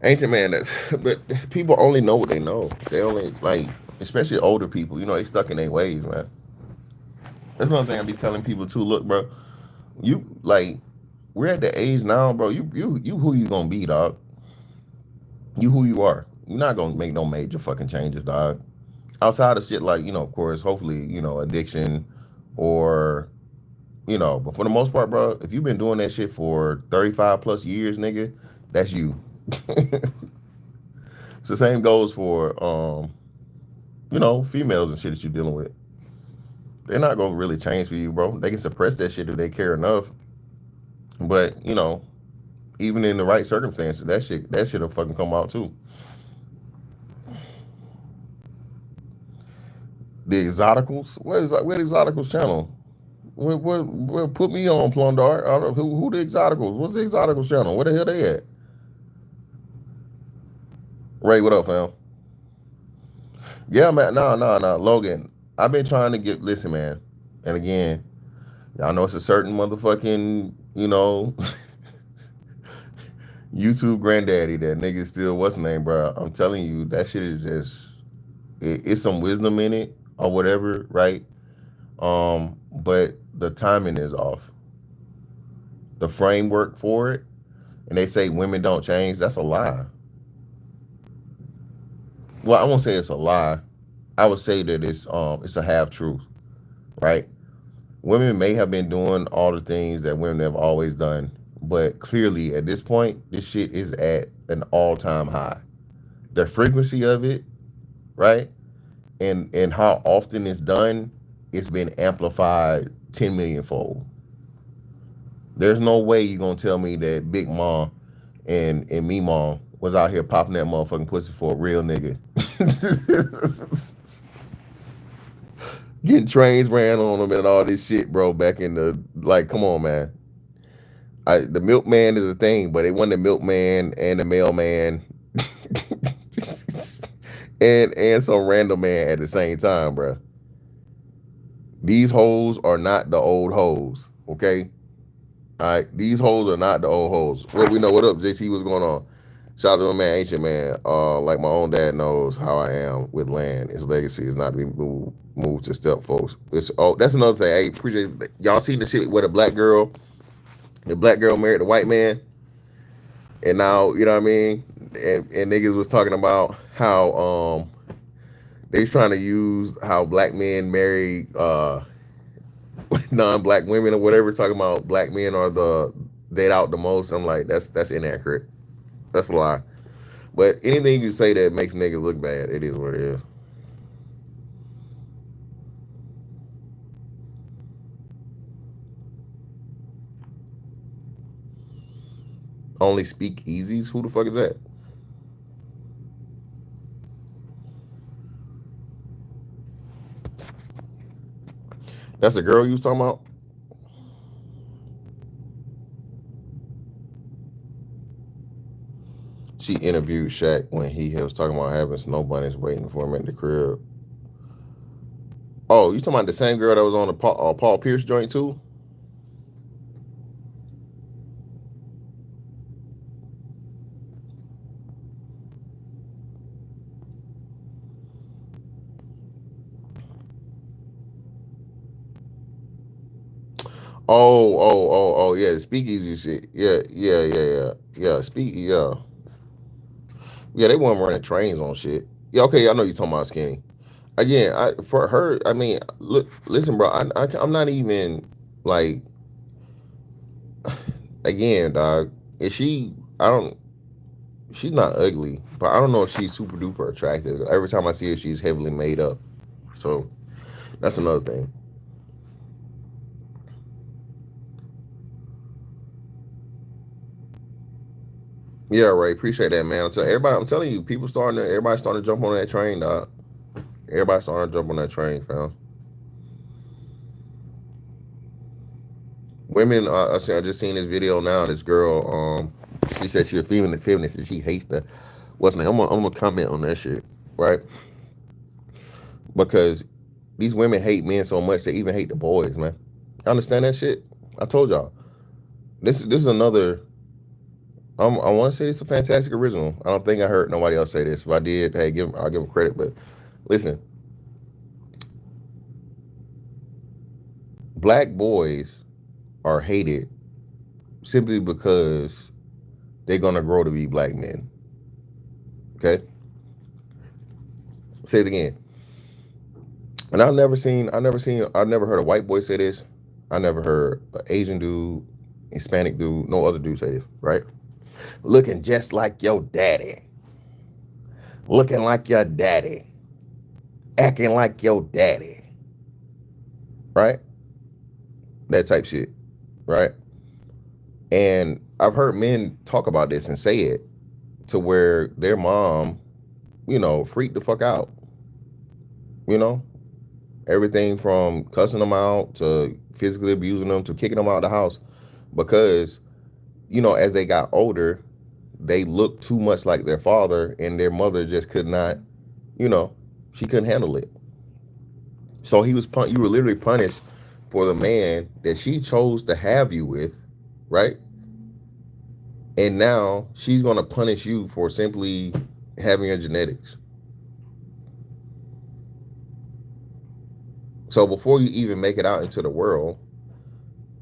Ancient man, that's but people only know what they know. They only like, especially older people. You know, they stuck in their ways, man. That's one thing I be telling people too. Look, bro, you like we're at the age now, bro. You who you gonna be, dog. You who you are. You're not gonna make no major fucking changes, dog. Outside of shit like, of course, hopefully, addiction or, but for the most part, bro, if you've been doing that shit for 35 plus years, nigga, that's you. It's the same goes for, females and shit that you're dealing with. They're not gonna really change for you, bro. They can suppress that shit if they care enough. But, even in the right circumstances, that shit'll fucking come out too. The Exoticals? Where the Exoticals channel? What put me on Plundar? I don't, who the Exoticals? What's the Exoticals channel? Where the hell they at? Ray, what up, fam? Yeah, man. No, Logan. I've been trying to listen, man. And again, y'all know it's a certain motherfucking, YouTube granddaddy that nigga still, what's the name, bro? I'm telling you, that shit is just, it's some wisdom in it or whatever, right? But the timing is off. The framework for it, and they say women don't change. That's a lie. Well, I won't say it's a lie. I would say that it's a half truth, right? Women may have been doing all the things that women have always done, but clearly at this point, this shit is at an all-time high. The frequency of it, right? And how often it's done, it's been amplified 10 million fold. There's no way you're gonna tell me that Big Mom and me Mom was out here popping that motherfucking pussy for a real nigga. Getting trains ran on them and all this shit, bro. Back in the like, come on, man. The milkman is a thing, but it wasn't the milkman and the mailman and some random man at the same time, bro. These hoes are not the old hoes, okay? All right, these hoes are not the old hoes. What we know? What up, JC? What's going on? Shout out to my man, ancient man. Like my own dad knows how I am with land. His legacy is not to be moved to step folks. That's another thing. Hey, appreciate y'all seen the shit where the black girl married the white man, and now you know what I mean. And niggas was talking about how they was trying to use how black men marry non-black women or whatever, talking about black men are the date out the most. I'm like, that's inaccurate. That's a lie. But anything you say that makes niggas look bad, it is what it is. Only speak easies? Who the fuck is that? That's a girl you was talking about? She interviewed Shaq when he was talking about having snow bunnies waiting for him at the crib. Oh, you talking about the same girl that was on the Paul Pierce joint too? Oh, yeah, speakeasy shit. Yeah. Yeah. Yeah, they weren't running trains on shit. Yeah, okay, I know you talking about skinny. Again, for her, I mean, look, listen, bro, I'm not even like, again, dog. Is she? I don't. She's not ugly, but I don't know if she's super duper attractive. Every time I see her, she's heavily made up. So that's another thing. Yeah, Ray, appreciate that, man. I'm telling you, everybody's starting to jump on that train, dog. Everybody's starting to jump on that train, fam. Women, I just seen this video now. This girl, she said she's a feminist, and she hates the what's name. I'm gonna comment on that shit, right? Because These women hate men so much they even hate the boys, man. You understand that shit? I told y'all. This is another. I want to say it's a fantastic original. I don't think I heard nobody else say this. If I did, hey, I'll give them credit. But listen, black boys are hated simply because they're gonna grow to be black men. Okay, say it again. And I've never heard a white boy say this. I never heard an Asian dude, Hispanic dude, no other dude say this. Right? Looking just like your daddy, looking like your daddy, acting like your daddy. Right? That type shit. Right? And I've heard men talk about this and say it to where their mom, freaked the fuck out. You know, everything from cussing them out to physically abusing them to kicking them out of the house because, as they got older, they looked too much like their father and their mother just could not, she couldn't handle it. So you were literally punished for the man that she chose to have you with, right? And now she's going to punish you for simply having your genetics. So before you even make it out into the world,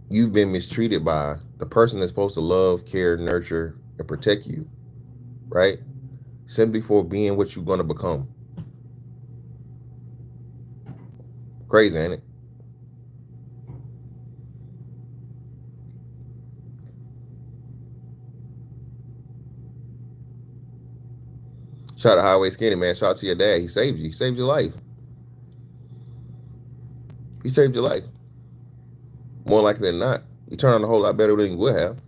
you've been mistreated by the person that's supposed to love, care, nurture, and protect you, right? Simply for being what you're going to become. Crazy, ain't it? Shout out to Highway Skinny, man. Shout out to your dad. He saved you. He saved your life. He saved your life. More likely than not. You turn out a whole lot better than you would have.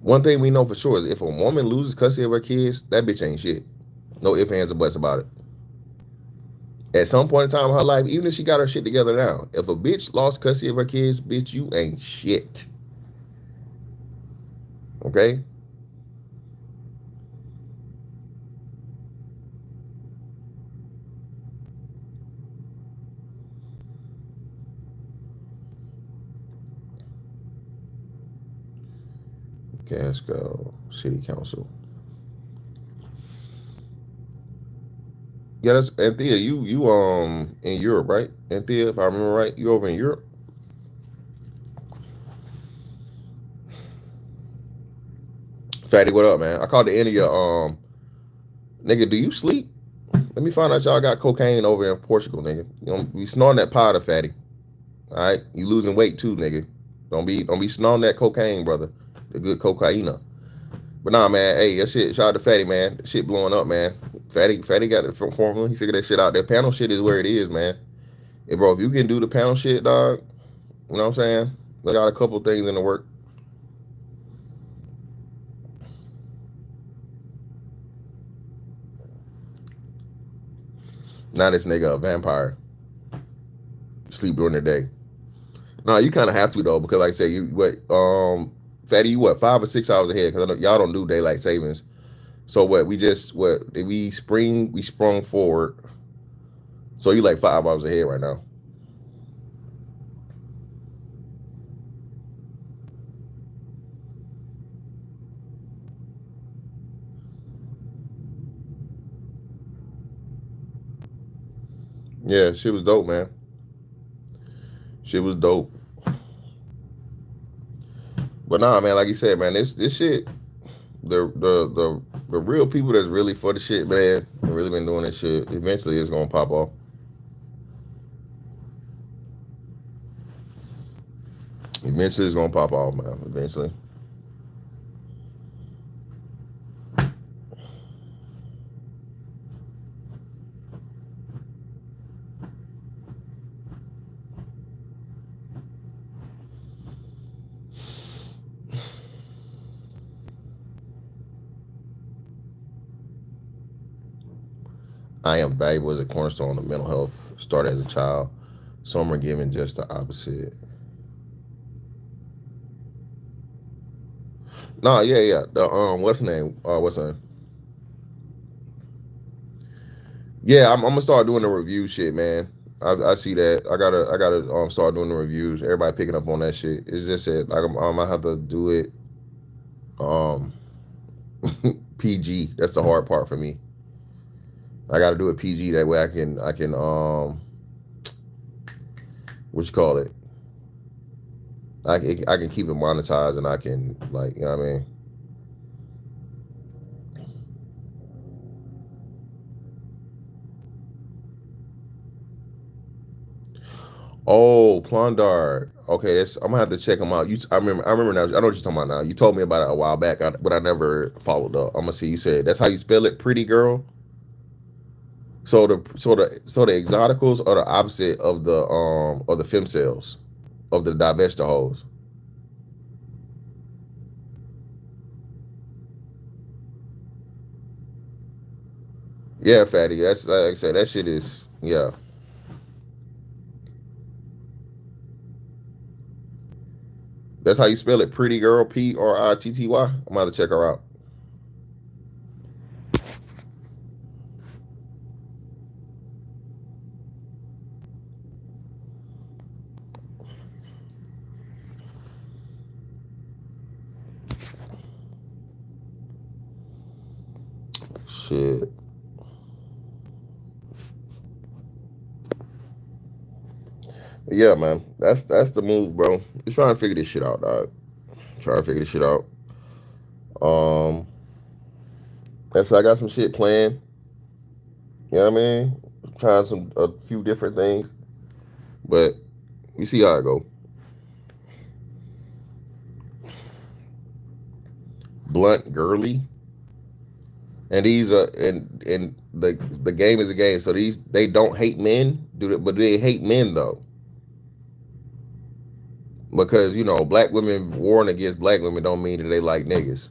One thing we know for sure is if a woman loses custody of her kids, that bitch ain't shit. No ifs, ands, or buts about it. At some point in time in her life, even if she got her shit together now, if a bitch lost custody of her kids, bitch, you ain't shit. Okay? Okay, let's go. City Council. Yeah, that's Anthea. You in Europe, right? Anthea, if I remember right, you over in Europe. Fatty, what up, man? I called the end of your nigga. Do you sleep? Let me find out y'all got cocaine over in Portugal, nigga. You don't be snorting that powder, Fatty. All right, you losing weight too, nigga. Don't be snorting that cocaine, brother. The good cocaine. But nah, man. Hey, that shit. Shout out to Fatty, man. That shit blowing up, man. Fatty got the formula. He figured that shit out. That panel shit is where it is, man. Hey, bro, if you can do the panel shit, dog, you know what I'm saying? They got a couple things in the work. Now this nigga a vampire. Sleep during the day. No, you kind of have to though, because like I said, Fatty, you what 5 or 6 hours ahead? Because I know y'all don't do daylight savings. So we sprung forward. So you like 5 hours ahead right now. Yeah, shit was dope, man. Shit was dope. But nah, man, like you said, man, this shit, the real people that's really for the shit, man, really been doing this shit. Eventually, it's gonna pop off. Eventually, it's gonna pop off, man. Eventually. I am valuable as a cornerstone of mental health. Started as a child. Some are given just the opposite. Nah, yeah. The what's the name? What's the name? Yeah, I'm gonna start doing the review shit, man. I see that. I gotta start doing the reviews. Everybody picking up on that shit. It's just that like I have to do it um PG. That's the hard part for me. I got to do it PG. That way I can what you call it. I can keep it monetized and I can like you know what I mean. Oh, Plondard. Okay, that's I'm gonna have to check them out. I remember now. I know what you're talking about now. You told me about it a while back, but I never followed up. I'm gonna see. You said that's how you spell it, pretty girl. So the exoticals are the opposite of the fem cells of the divesta hoes. Yeah, fatty. That's like I said. That shit is yeah. That's how you spell it, pretty girl. Pritty. I'm gonna have to check her out. Shit. Yeah, man. That's the move, bro. Just trying to figure this shit out, dog. Trying to figure this shit out. Um, and so I got some shit planned. You know what I mean? Trying some a few different things, but you see how I go. Blunt, girly, and these are and the game is a game. So these they don't hate men, do it, but they hate men though, because black women warring against black women don't mean that they like niggas.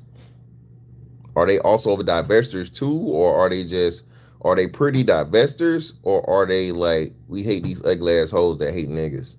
Are they also the divestors too, or are they pretty divestors, or are they like we hate these ugly assholes that hate niggas?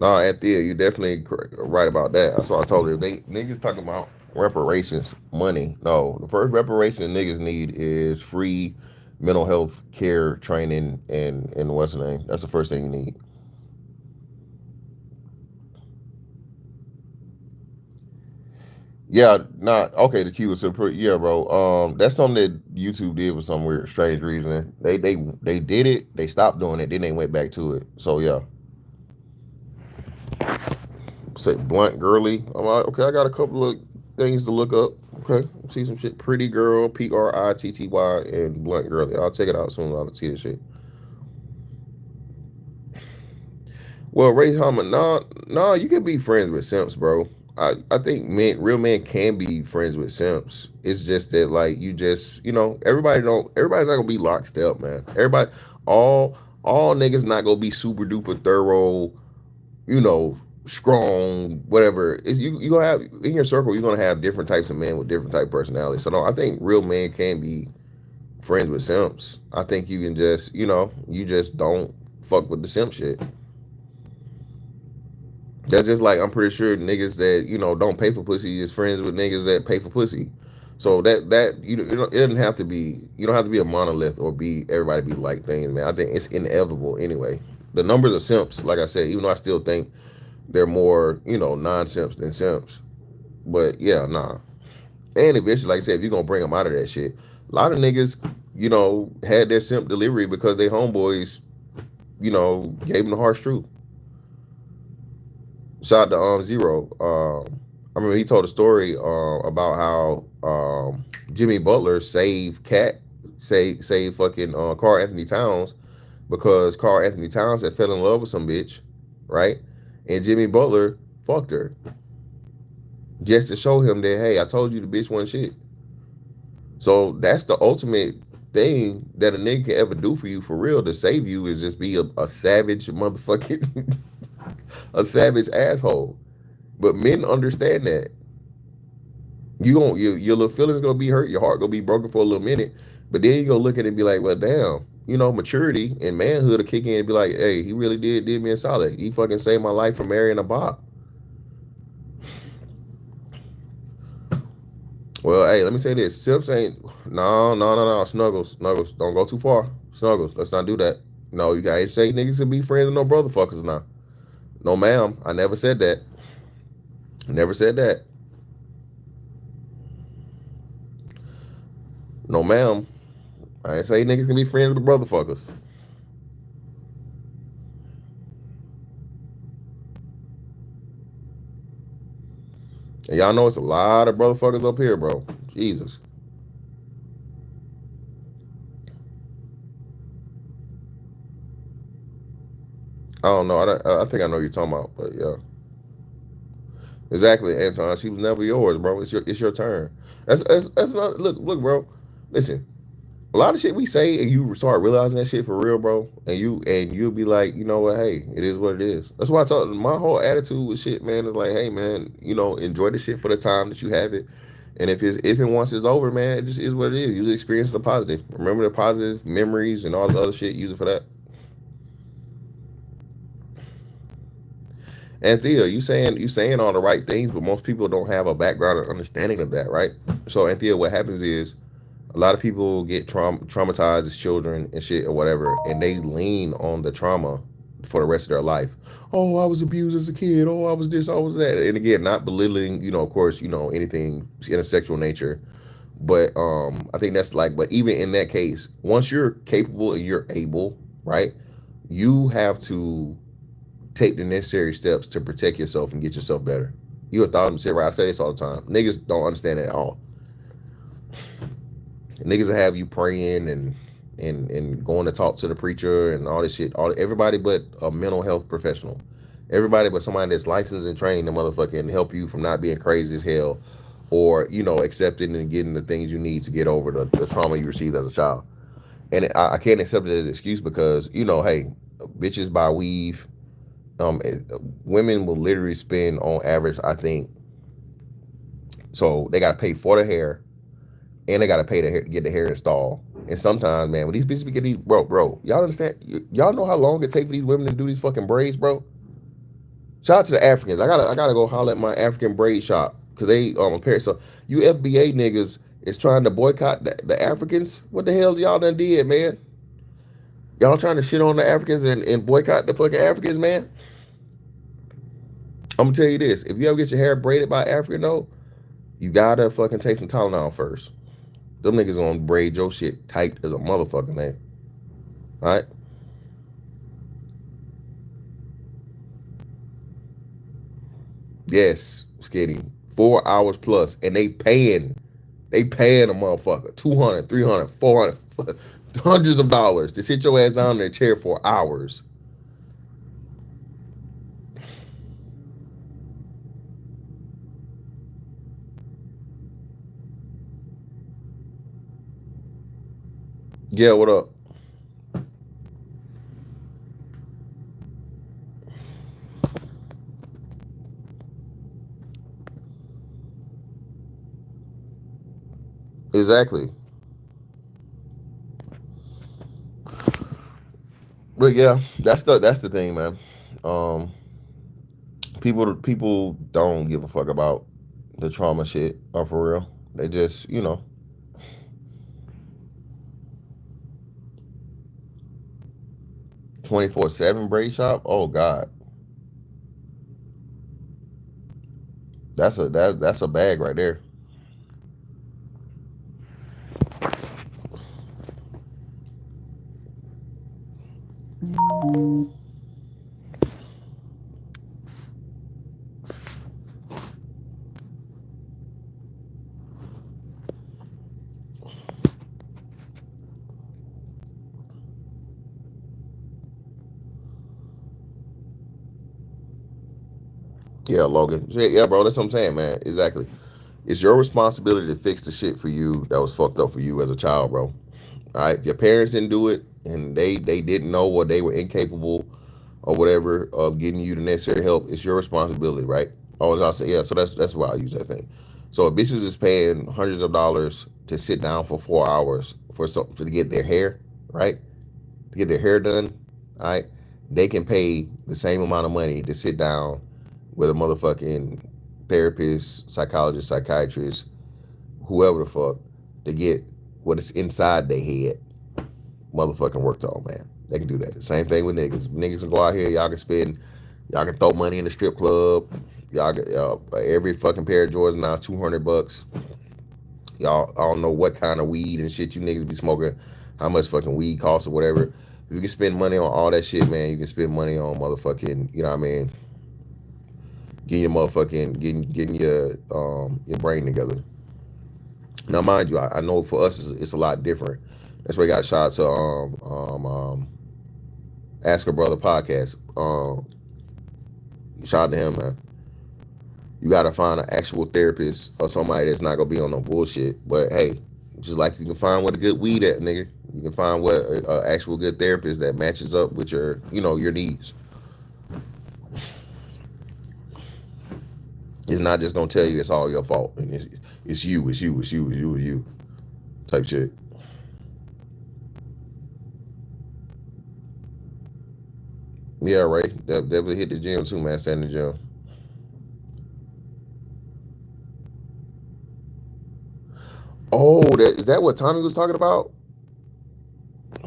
No, Anthea, you definitely right about that. That's what I told you. They niggas talking about reparations, money. No, the first reparation niggas need is free mental health care training and what's the name? That's the first thing you need. Yeah, not okay. The Cuba Supreme, yeah, bro. That's something that YouTube did for some weird, strange reason. They did it. They stopped doing it. Then they went back to it. So yeah, say blunt girly. I'm like, okay, I got a couple of things to look up. Okay, see some shit. Pretty girl, Pritty, and blunt girly. I'll check it out soon. I'll see this shit. Well, Ray Harmon, nah, you can be friends with simps, bro. I think real men can be friends with simps. It's just that like you just everybody's not gonna be locked up, man. All niggas not gonna be super duper thorough, you know, strong, whatever. You gonna have in your circle, you're gonna have different types of men with different type of personalities. So no, I think real men can be friends with simps. I think you can just, you just don't fuck with the simp shit. That's just like I'm pretty sure niggas that don't pay for pussy is friends with niggas that pay for pussy. So that it doesn't have to be you don't have to be a monolith or be everybody be like things, man. I think it's inevitable anyway. The numbers of simps, like I said, even though I still think they're more non simps than simps, but yeah, nah. And eventually, like I said, if you're gonna bring them out of that shit, a lot of niggas had their simp delivery because they homeboys gave them the harsh truth. Shout out to Zero. I remember he told a story about how Jimmy Butler saved fucking Carl Anthony Towns because Carl Anthony Towns had fell in love with some bitch, right? And Jimmy Butler fucked her just to show him that hey, I told you the bitch wasn't shit. So that's the ultimate thing that a nigga can ever do for you for real to save you is just be a savage motherfucking a savage asshole. But men understand that your little feelings gonna be hurt, your heart gonna be broken for a little minute, but then you gonna look at it and be like, well, damn, maturity and manhood will kick in and be like, hey, he really did me a solid. He fucking saved my life from marrying a bop. Well, hey, let me say this: Sips ain't no. Snuggles, don't go too far. Snuggles, let's not do that. No, you guys say niggas can be friends with no brother fuckers now. No, ma'am, I never said that. Never said that. No, ma'am, I ain't say niggas can be friends with brother fuckers. And y'all know it's a lot of brother fuckers up here, bro. Jesus. I don't know. I think I know what you're talking about, but yeah, exactly, Anton. She was never yours, bro. It's your turn. That's not look, bro. Listen, a lot of shit we say, and you start realizing that shit for real, bro. And you'll be like, you know what? Hey, it is what it is. That's why I thought my whole attitude with shit, man, is like, hey, man, enjoy the shit for the time that you have it. And if it once it's over, man, it just is what it is. You experience the positive. Remember the positive memories and all the other shit. Use it for that. And Thea, you saying all the right things, but most people don't have a background or understanding of that, right? So, Anthea, what happens is a lot of people get traumatized as children and shit or whatever, and they lean on the trauma for the rest of their life. Oh, I was abused as a kid. Oh, I was this, I was that. And again, not belittling, of course, anything in a sexual nature. But I think that's like, but even in that case, once you're capable and you're able, right, you have to take the necessary steps to protect yourself and get yourself better. You a thought and sit right. I say this all the time. Niggas don't understand it at all. Niggas will have you praying and going to talk to the preacher and all this shit. Everybody but a mental health professional. Everybody but somebody that's licensed and trained to motherfucking help you from not being crazy as hell, or accepting and getting the things you need to get over the trauma you received as a child. And I can't accept it as an excuse because hey, bitches buy weave. um Women will literally spend on average, I think, so they got to pay for the hair and they got to pay to get the hair installed. And sometimes, man, when these bitches be getting these, bro, y'all understand? Y'all know how long it take for these women to do these fucking braids, bro. Shout out to the Africans. I gotta go holler at my African braid shop because they appear. So you FBA niggas is trying to boycott the Africans. What the hell y'all done did, man? Y'all trying to shit on the Africans and boycott the fucking Africans, man? I'm gonna tell you this: if you ever get your hair braided by African, though, you gotta fucking take some Tylenol first. Them niggas gonna braid your shit tight as a motherfucker, man. All right? Yes, skinny. 4 hours plus, and they paying a motherfucker 200, 300, 400, hundreds of dollars to sit your ass down in their chair for hours. Yeah, what up? Exactly. But yeah, that's the thing, man. Um, people don't give a fuck about the trauma shit. For real. They just 24/7 braid shop. Oh God, that's a bag right there. Yeah, Logan. Yeah, bro. That's what I'm saying, man. Exactly. It's your responsibility to fix the shit for you that was fucked up for you as a child, bro. All right. If your parents didn't do it and they didn't know, or they were incapable or whatever of getting you the necessary help, it's your responsibility, right? Oh, as I say, yeah. So that's why I use that thing. So if bitches is paying hundreds of dollars to sit down for 4 hours to get their hair right, to get their hair done, all right, they can pay the same amount of money to sit down with a motherfucking therapist, psychologist, psychiatrist, whoever the fuck, to get what is inside their head motherfucking worked on, man. They can do that. Same thing with niggas. Niggas can go out here, y'all can throw money in the strip club. Y'all get every fucking pair of Jordans now is $200. Y'all, I don't know what kind of weed and shit you niggas be smoking, how much fucking weed costs or whatever. If you can spend money on all that shit, man, you can spend money on motherfucking, you know what I mean, getting your brain together. Now, mind you, I know for us it's a lot different. That's why I got shot to Ask a Brother podcast. Shout out to him, man. You gotta find an actual therapist or somebody that's not gonna be on no bullshit. But hey, just like you can find what a good weed at, nigga, you can find what a actual good therapist that matches up with your, your needs. It's not just gonna tell you it's all your fault. And it's you, it's you, it's you, it's you, it's you, type shit. Yeah, right. Definitely hit the gym too, man. Stay in the gym. Oh, is that what Tommy was talking about?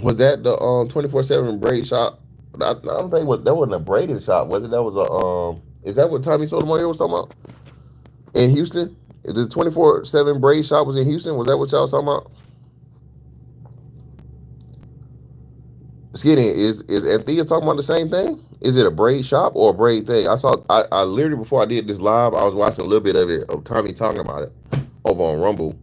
Was that the 24/7 braid shop? I don't think that wasn't a braiding shop, was it? That was a Is that what Tommy Sotomayor was talking about in Houston? The 24/7 braid shop was in Houston. Was that what y'all was talking about? Skinny, is Anthea talking about the same thing? Is it a braid shop or a braid thing? I literally before I did this live, I was watching a little bit of it of Tommy talking about it over on Rumble.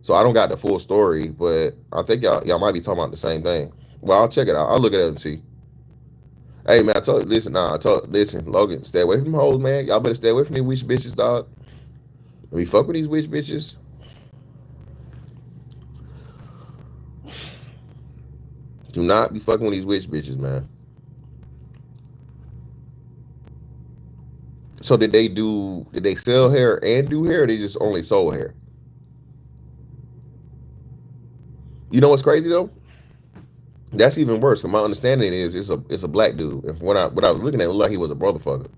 So I don't got the full story, but I think y'all might be talking about the same thing. Well, I'll check it out. I'll look at it and see. Hey man, I told you, listen, listen, Logan, stay away from hoes, man. Y'all better stay away from these witch bitches, dog. We fuck with these witch bitches. Do not be fucking with these witch bitches, man. So did they sell hair and do hair, or they just only sold hair? You know what's crazy though? That's even worse. Cause my understanding is it's a black dude. And from what I was looking at, it looked like he was a brother fucker.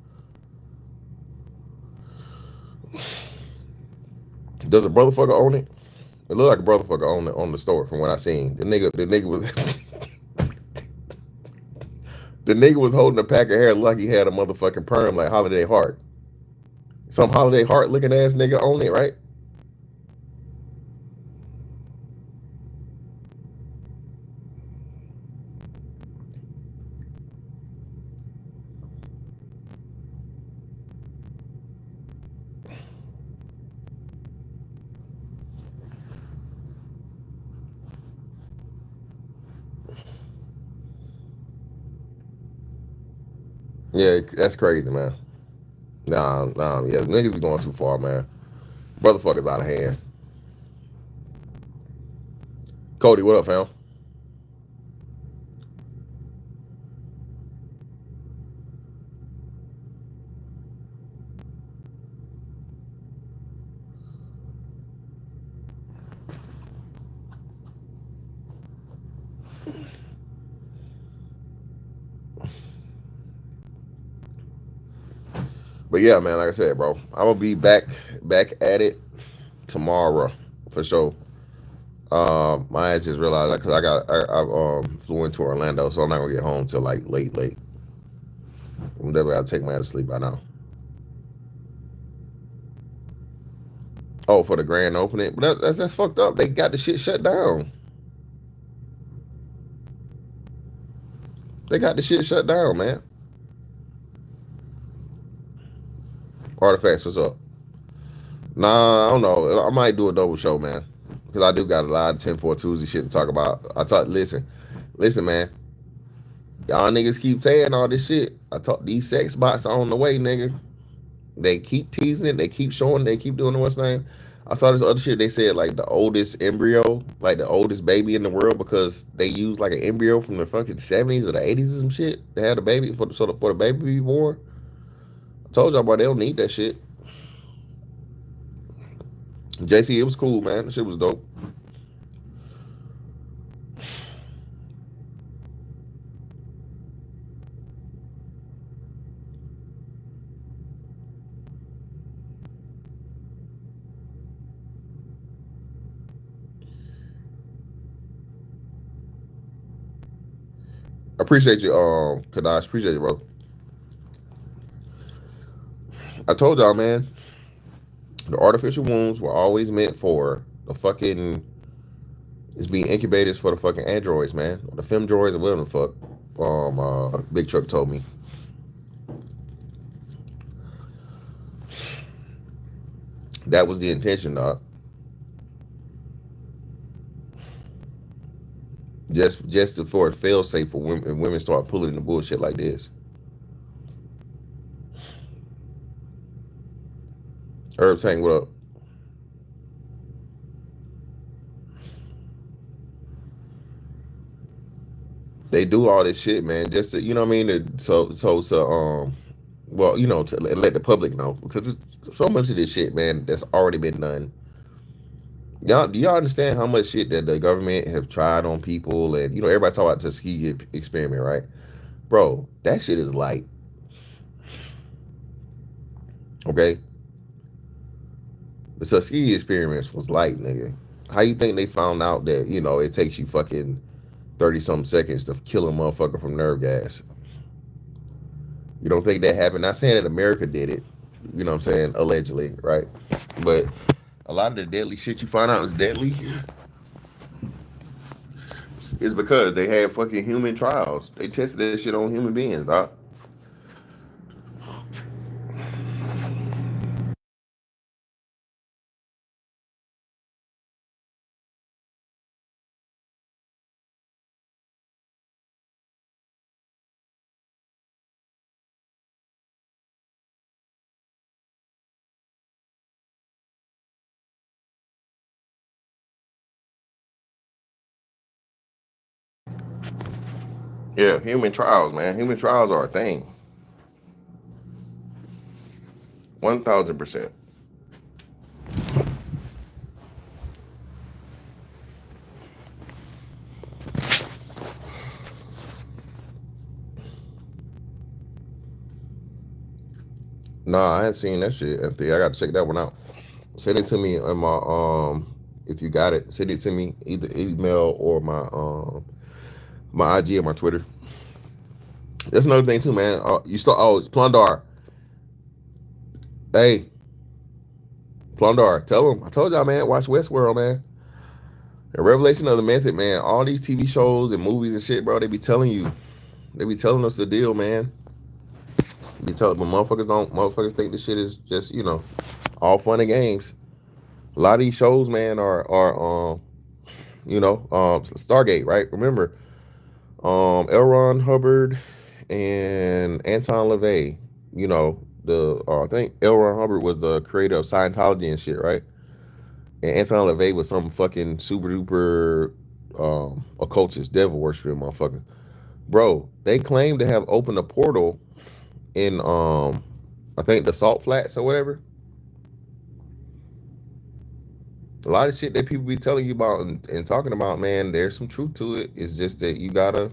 Does a brother fucker own it? It looked like a brother fucker on the store from what I seen. The nigga was the nigga was holding a pack of hair like he had a motherfucking perm like Holiday Heart. Some Holiday Heart looking ass nigga on it, right? Yeah, that's crazy, man. Nah, yeah, niggas be going too far, man. Brother fuckers out of hand. Cody, what up, fam? But yeah, man, like I said, bro, I'm gonna be back at it tomorrow for sure. My ass just realized because I flew into Orlando, so I'm not gonna get home till like late. I'm definitely gotta take my ass to sleep by now. Oh, for the grand opening, but that's fucked up. They got the shit shut down. They got the shit shut down, man. Artifacts, what's up? Nah, I don't know. I might do a double show, man, because I do got a lot of 10-4 Tuesday shit to talk about. Listen, man. Y'all niggas keep saying all this shit. I thought these sex bots are on the way, nigga. They keep teasing it. They keep showing. They keep doing what's name. I saw this other shit. They said like the oldest embryo, like the oldest baby in the world, because they used like an embryo from the fucking 70s or the 80s or some shit. They had a baby for the baby to be born. Told y'all, boy, they don't need that shit. JC, it was cool, man. The shit was dope. Appreciate you, Kadash. Appreciate you, bro. I told y'all, man, the artificial wombs were always meant for the fucking. It's being incubated for the fucking androids, man, or the fem droids, or whatever the fuck. Big Truck told me that was the intention, dog. Just for it fail safe for women start pulling the bullshit like this. Herb Tank, what up? They do all this shit, man, just to, you know what I mean, well, to let the public know, because there's so much of this shit, man, that's already been done. Y'all, do y'all understand how much shit that the government have tried on people, and everybody talk about the Tuskegee experiment, right? Bro, that shit is light. Okay, the Tuskegee experiments was light, nigga. How you think they found out that it takes you fucking 30 something seconds to kill a motherfucker from nerve gas? You don't think that happened? Not saying that America did it, you know what I'm saying, allegedly, right? But a lot of the deadly shit you find out is deadly is because they had fucking human trials. They tested that shit on human beings, doc. Yeah, human trials, man. Human trials are a thing. 1,000%. Nah, I ain't seen that shit, Anthony. I got to check that one out. Send it to me in my if you got it, send it to me either email or my IG or my Twitter. That's another thing too, man. You still Plundar. Hey, Plundar, tell them. I told y'all, man. Watch Westworld, man. The Revelation of the Method, man. All these TV shows and movies and shit, bro. They be telling you. They be telling us the deal, man. They be telling, but motherfuckers don't. Motherfuckers think this shit is just all fun and games. A lot of these shows, man, are Stargate, right? Remember, L. Ron Hubbard and Anton LaVey. I think L. Ron Hubbard was the creator of Scientology and shit, right? And Anton LaVey was some fucking super duper occultist, devil worshiping motherfucker. Bro, they claim to have opened a portal in I think the Salt Flats or whatever. A lot of shit that people be telling you about and talking about, man, there's some truth to it. It's just that you gotta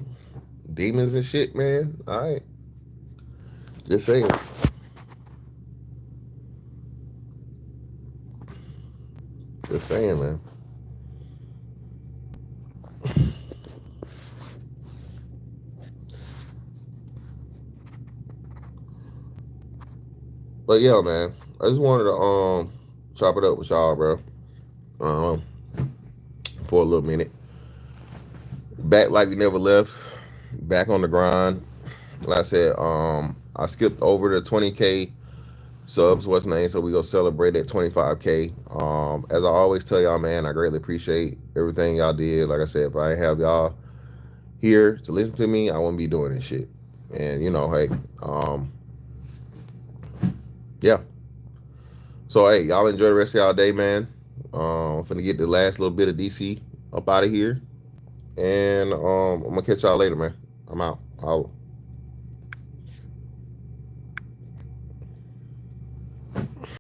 demons and shit, man. All right, just saying. Just saying, man. But yeah, man, I just wanted to chop it up with y'all, bro. Um, for a little minute. Back like we never left. Back on the grind. Like I said, I skipped over the 20K subs, what's name, so we go celebrate at 25K. As I always tell y'all, man, I greatly appreciate everything y'all did. Like I said, if I didn't have y'all here to listen to me, I wouldn't be doing this shit. And hey, yeah. So hey, y'all enjoy the rest of y'all day, man. I'm finna get the last little bit of DC up out of here. And I'm gonna catch y'all later, man. I'm out.